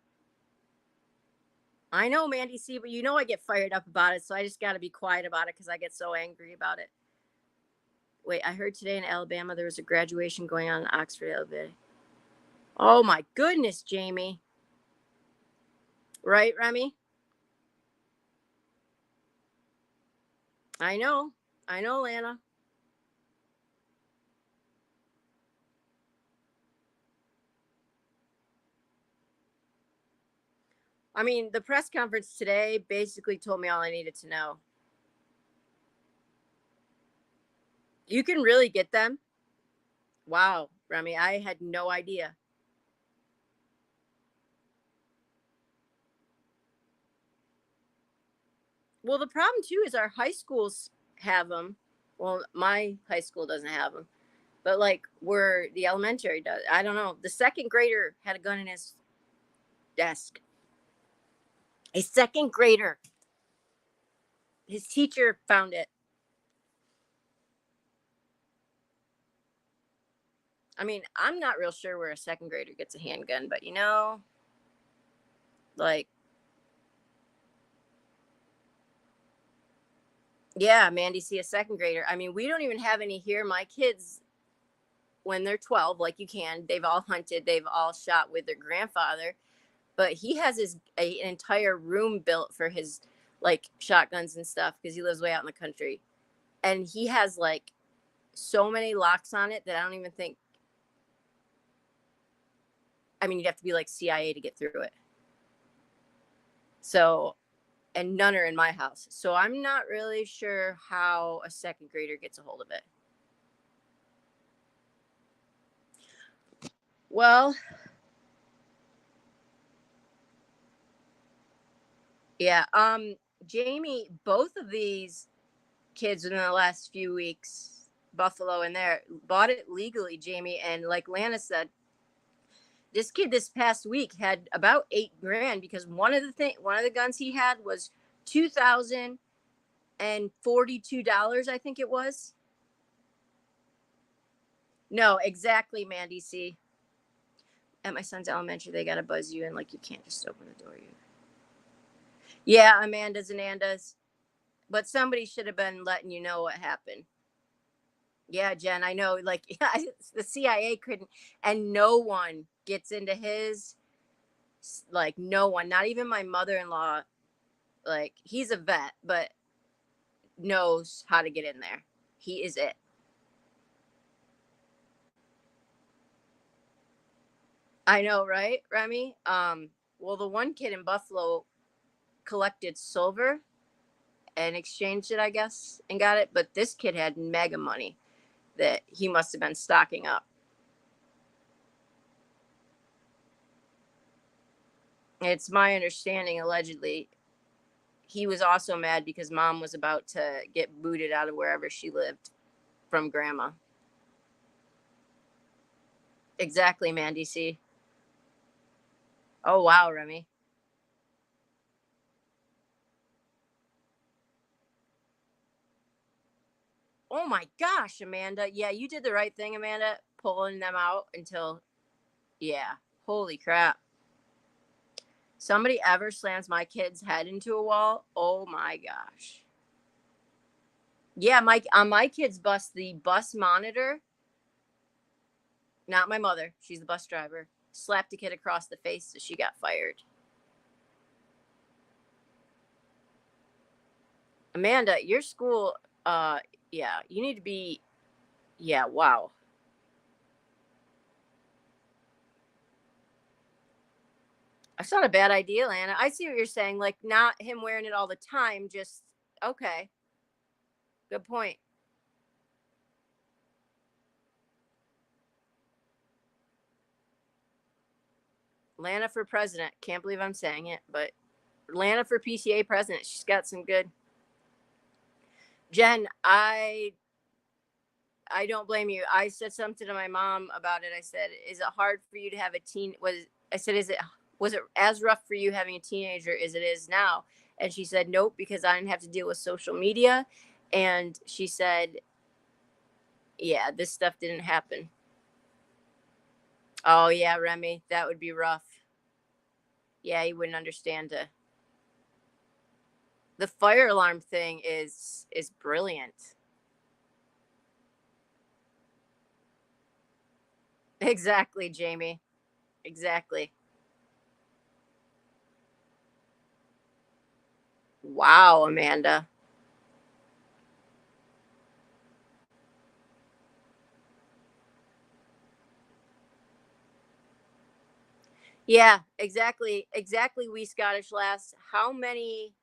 I know, Mandy C, but you know I get fired up about it, so I just got to be quiet about it because I get so angry about it. Wait, I heard today in Alabama there was a graduation going on in Oxford, Alabama. Oh my goodness, Jamie. Right, Remy? I know. I know, Lana. I mean, the press conference today basically told me all I needed to know. You can really get them. Wow, Remy, I had no idea. Well, the problem too is our high schools have them. Well, my high school doesn't have them, but like where the elementary does. I don't know. The second grader had a gun in his desk. A second grader. His teacher found it. I mean, I'm not real sure where a second grader gets a handgun, but like, yeah, Mandy, see a second grader. I mean, we don't even have any here. My kids, when they're 12, like you can, they've all hunted, they've all shot with their grandfather, but he has an entire room built for his like shotguns and stuff because he lives way out in the country. And he has like so many locks on it that I don't even think, I mean, you'd have to be like CIA to get through it. So, and none are in my house. So I'm not really sure how a second grader gets a hold of it. Well, yeah. Jamie, both of these kids in the last few weeks, Buffalo and there, bought it legally, Jamie. And like Lana said, this kid this past week had about $8,000 because one of the guns he had was $2,042, I think it was. No, exactly, Mandy. See, at my son's elementary, they gotta buzz you in, like you can't just open the door. Yeah, Amanda's and Anda's, but somebody should have been letting you know what happened. Yeah, Jen, I know. Like, the CIA couldn't, and no one gets into his. Like, no one, not even my mother-in-law. Like, he's a vet, but knows how to get in there. He is it. I know, right, Remy? Well, the one kid in Buffalo collected silver and exchanged it, I guess, and got it. But this kid had mega money that he must have been stocking up. It's my understanding, allegedly, he was also mad because mom was about to get booted out of wherever she lived from grandma. Exactly, Mandy C. Oh, wow, Remy. Oh my gosh, Amanda. Yeah, you did the right thing, Amanda, pulling them out until, yeah, holy crap. Somebody ever slams my kid's head into a wall, oh my gosh. Yeah, Mike, on my kid's bus, the bus monitor, not my mother, she's the bus driver, slapped a kid across the face so she got fired. Amanda, your school, yeah, you need to be, yeah, wow. That's not a bad idea, Lana. I see what you're saying. Like, not him wearing it all the time, just, okay. Good point. Lana for president. Can't believe I'm saying it, but Lana for PTA president. She's got some good. Jen, I don't blame you. I said something to my mom about it. I said, "Is it hard for you to have a teen?" I said, was it as rough for you having a teenager as it is now?" And she said, "Nope, because I didn't have to deal with social media." And she said, "Yeah, this stuff didn't happen." Oh yeah, Remy, that would be rough. Yeah, you wouldn't understand it. The fire alarm thing is brilliant. Exactly, Jamie. Exactly. Wow, Amanda. Yeah, exactly. Exactly, we Scottish lass. How many,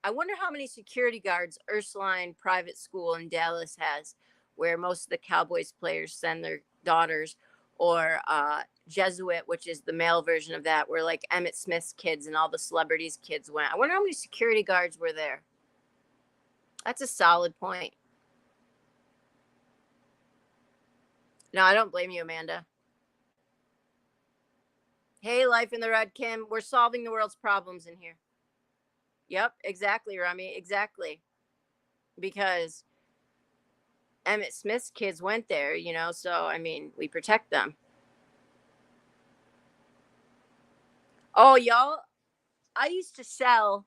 I wonder how many security guards Ursuline Private School in Dallas has, where most of the Cowboys players send their daughters, or Jesuit, which is the male version of that, where like Emmett Smith's kids and all the celebrities' kids went. I wonder how many security guards were there. That's a solid point. No, I don't blame you, Amanda. Hey, Life in the Red, Kim. We're solving the world's problems in here. Yep, exactly, Rami. Exactly. Because Emmett Smith's kids went there, so I mean, we protect them. Oh, y'all, I used to sell.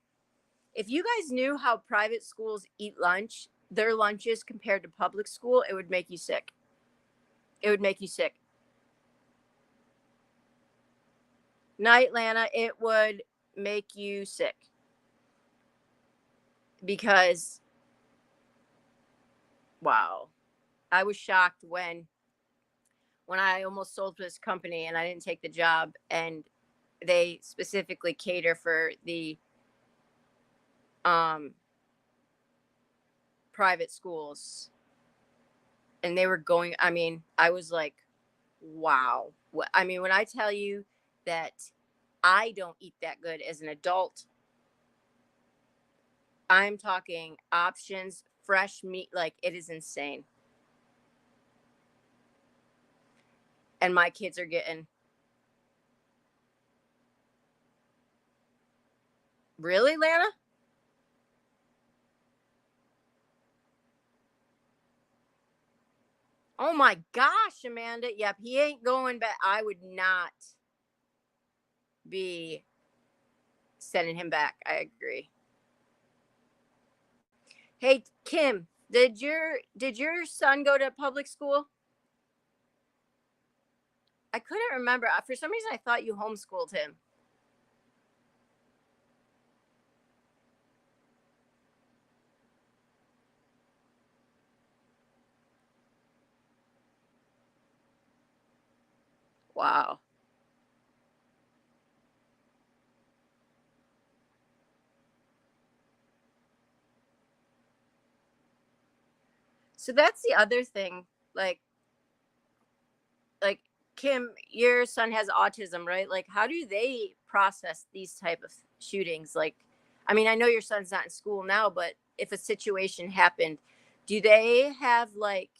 If you guys knew how private schools eat lunch, their lunches compared to public school, it would make you sick. It would make you sick. Night, Lana, it would make you sick. Because, wow, I was shocked when I almost sold this company and I didn't take the job, and they specifically cater for the private schools, and they were going, I mean, I was like, wow. I mean, when I tell you that I don't eat that good as an adult, I'm talking options, fresh meat, like it is insane. And my kids are getting, really, Lana? Oh my gosh, Amanda. Yep, he ain't going back. I would not be sending him back. I agree. Hey, Kim, did your son go to public school? I couldn't remember. For some reason I thought you homeschooled him. Wow. So that's the other thing. Like Kim, your son has autism, right? Like how do they process these type of shootings? Like I mean, I know your son's not in school now, but if a situation happened, do they have like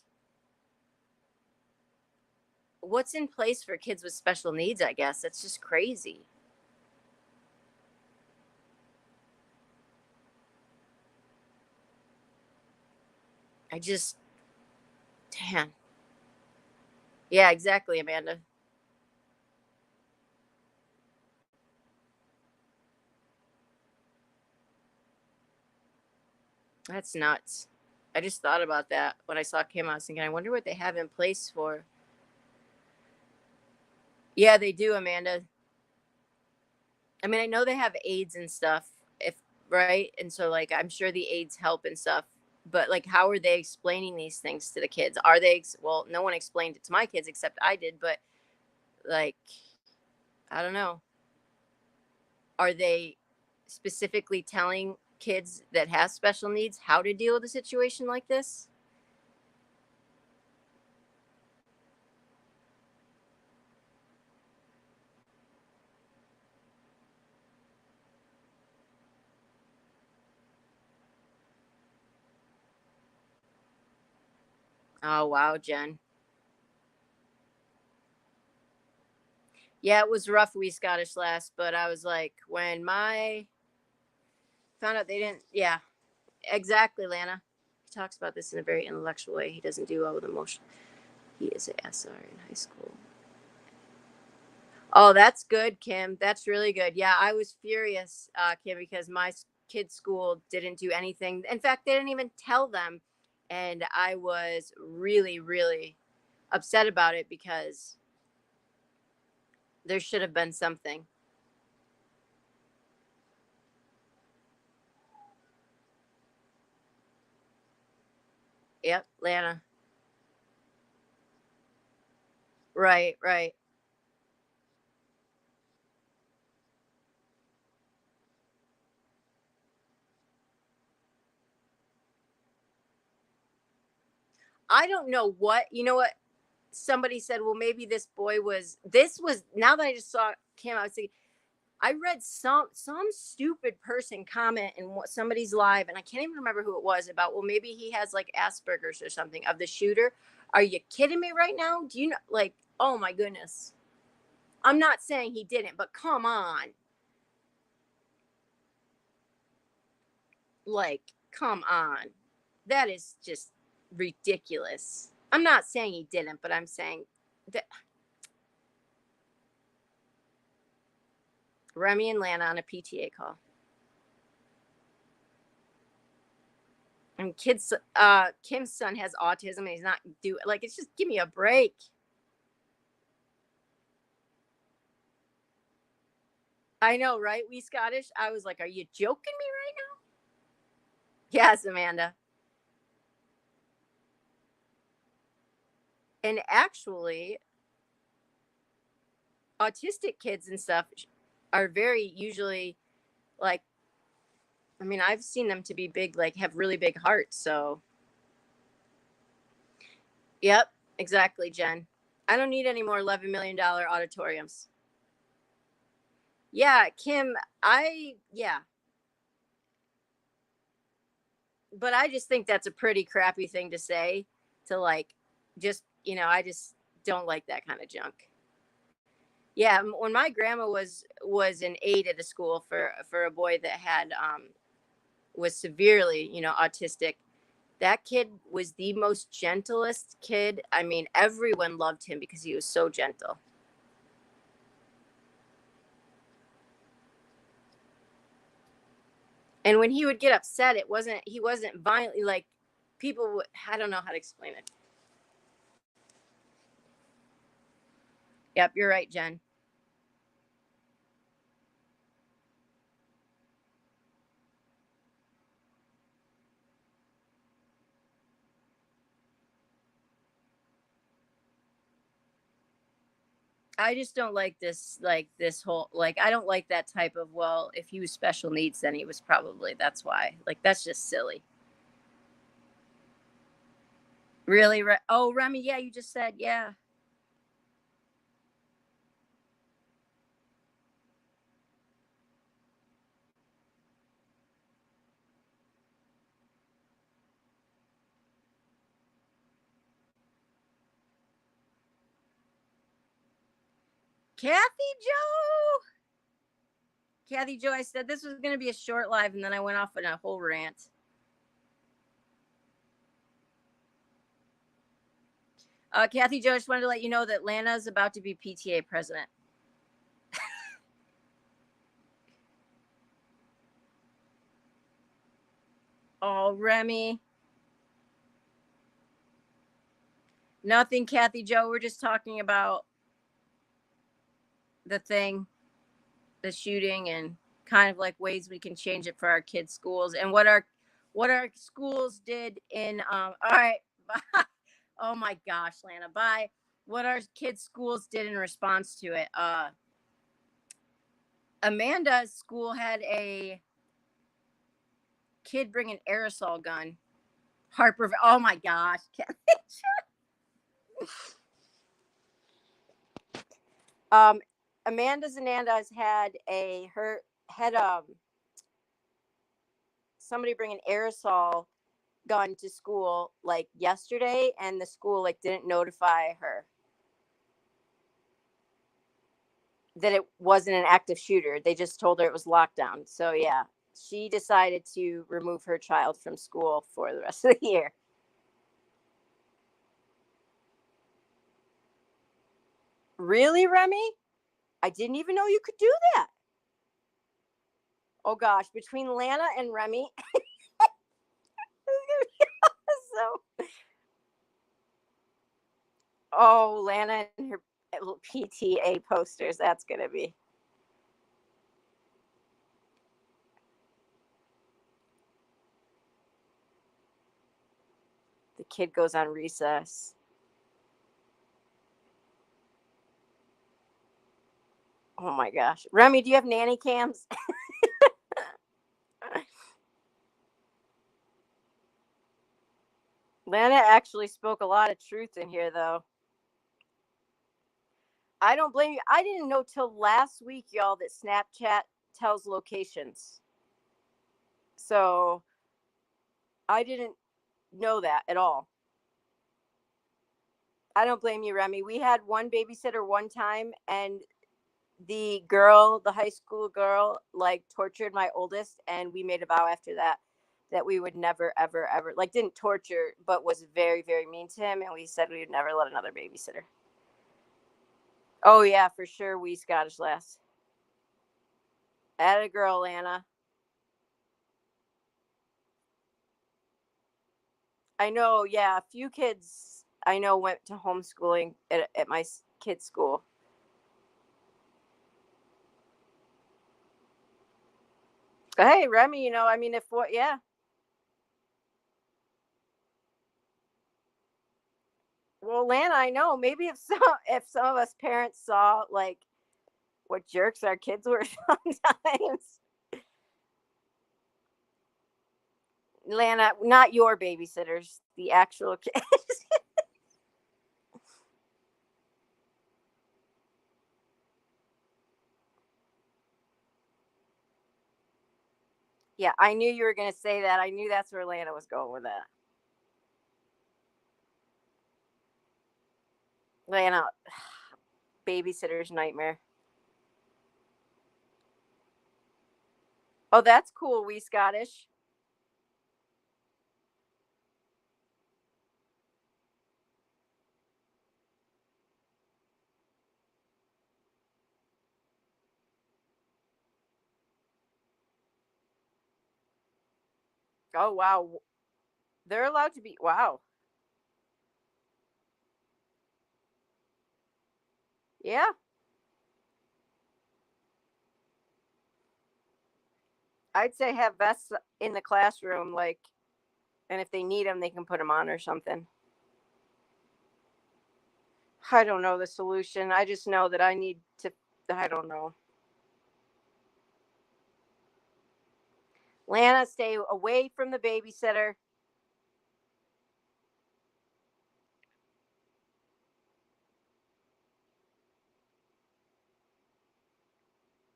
what's in place for kids with special needs, I guess? That's just crazy. I just damn. Yeah, exactly, Amanda. That's nuts. I just thought about that when I saw Kim. I was thinking, I wonder what they have in place for. Yeah, they do, Amanda. I mean, I know they have aides and stuff, if right, and so like I'm sure the aides help and stuff. But like, how are they explaining these things to the kids? Are they well? No one explained it to my kids except I did. But like, I don't know. Are they specifically telling kids that have special needs how to deal with a situation like this? Oh wow, Jen. Yeah, it was rough wee Scottish last, but I was like, when my found out they didn't, yeah, exactly, Lana. He talks about this in a very intellectual way. He doesn't do well with emotion. He is a SR in high school. Oh, that's good, Kim. That's really good. Yeah, I was furious, Kim, because my kid's school didn't do anything. In fact, they didn't even tell them. And I was really, really upset about it because there should have been something. Yep, Lana. Right, right. I don't know what, you know what? Somebody said, well, maybe this was, now that I just saw Kim, I was thinking, I read some stupid person comment in somebody's live, and I can't even remember who it was, about, well, maybe he has like Asperger's or something, of the shooter. Are you kidding me right now? Do you know, like, oh my goodness. I'm not saying he didn't, but come on. Like, come on. That is just ridiculous. I'm not saying he didn't, but I'm saying that Remy and Lana on a PTA call. And Kim's son has autism and he's not like, it's just, give me a break. I know, right? We Scottish. I was like, are you joking me right now? Yes, Amanda. And actually, autistic kids and stuff are very usually like, I mean, I've seen them to be big, like have really big hearts. So, yep, exactly, Jen. I don't need any more $11 million auditoriums. Yeah, Kim, yeah. But I just think that's a pretty crappy thing to say, to like, just, I just don't like that kind of junk. Yeah, when my grandma was an aide at a school for a boy that had was severely, autistic. That kid was the most gentlest kid. I mean, everyone loved him because he was so gentle. And when he would get upset, he wasn't violently, like, people would, I don't know how to explain it. Yep, you're right, Jen. I just don't like this whole, like, I don't like that type of, well, if he was special needs, then he was probably, that's why. Like, that's just silly. Really? Oh, Remy, yeah, you just said, yeah. Kathy Joe. Kathy Joe, I said this was going to be a short live, and then I went off on a whole rant. Kathy Joe, I just wanted to let you know that Lana's about to be PTA president. Oh, Remy. Nothing, Kathy Joe. We're just talking about the thing, the shooting, and kind of like ways we can change it for our kids' schools, and what our schools did in all right. Oh my gosh, Lana, bye. What our kids' schools did in response to it. Amanda's school had a kid bring an aerosol gun. Harper, oh my gosh. um Amanda Zananda's had somebody bring an aerosol gun to school like yesterday, and the school like didn't notify her that it wasn't an active shooter. They just told her it was lockdown. So yeah, she decided to remove her child from school for the rest of the year. Really, Remy? I didn't even know you could do that. Oh gosh, between Lana and Remy, so, oh, Lana and her PTA posters. That's gonna be. The kid goes on recess. Oh my gosh, Remy, do you have nanny cams? Lana actually spoke a lot of truth in here, though. I don't blame you. I didn't know till last week, y'all, that Snapchat tells locations. So I didn't know that at all. I don't blame you, Remy. We had one babysitter one time, and the girl, the high school girl, like tortured my oldest, and we made a vow after that that we would never, ever, ever, like, didn't torture, but was very, very mean to him, and we said we would never let another babysitter. Oh yeah, for sure. We Scottish lass. Atta girl, Anna. I know. Yeah, a few kids I know went to homeschooling at my kids' school. Hey, Remy. I mean, if what? Yeah. Well, Lana, I know. Maybe if some of us parents saw like what jerks our kids were sometimes. Lana, not your babysitters, the actual kids. Yeah, I knew you were going to say that. I knew that's where Lana was going with that. Lana, babysitter's nightmare. Oh, that's cool. We Scottish. Oh, wow. They're allowed to be. Wow. Yeah. I'd say have vests in the classroom, like, and if they need them, they can put them on or something. I don't know the solution. I just know that I need to. I don't know. Lana, stay away from the babysitter.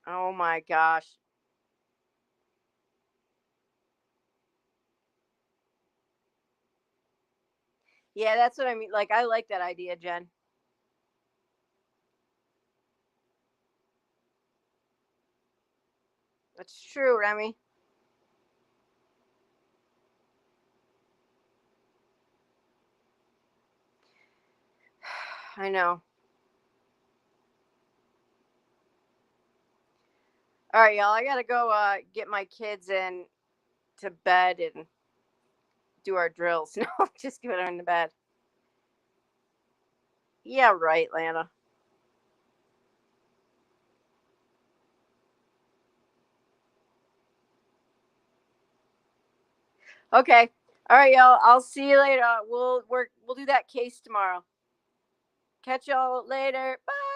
Oh my gosh. Yeah, that's what I mean. Like, I like that idea, Jen. That's true, Remy. I know. All right, y'all. I gotta go get my kids in to bed and do our drills. No, just get them in the bed. Yeah, right, Lana. Okay. All right, y'all. I'll see you later. We'll do that case tomorrow. Catch y'all later. Bye.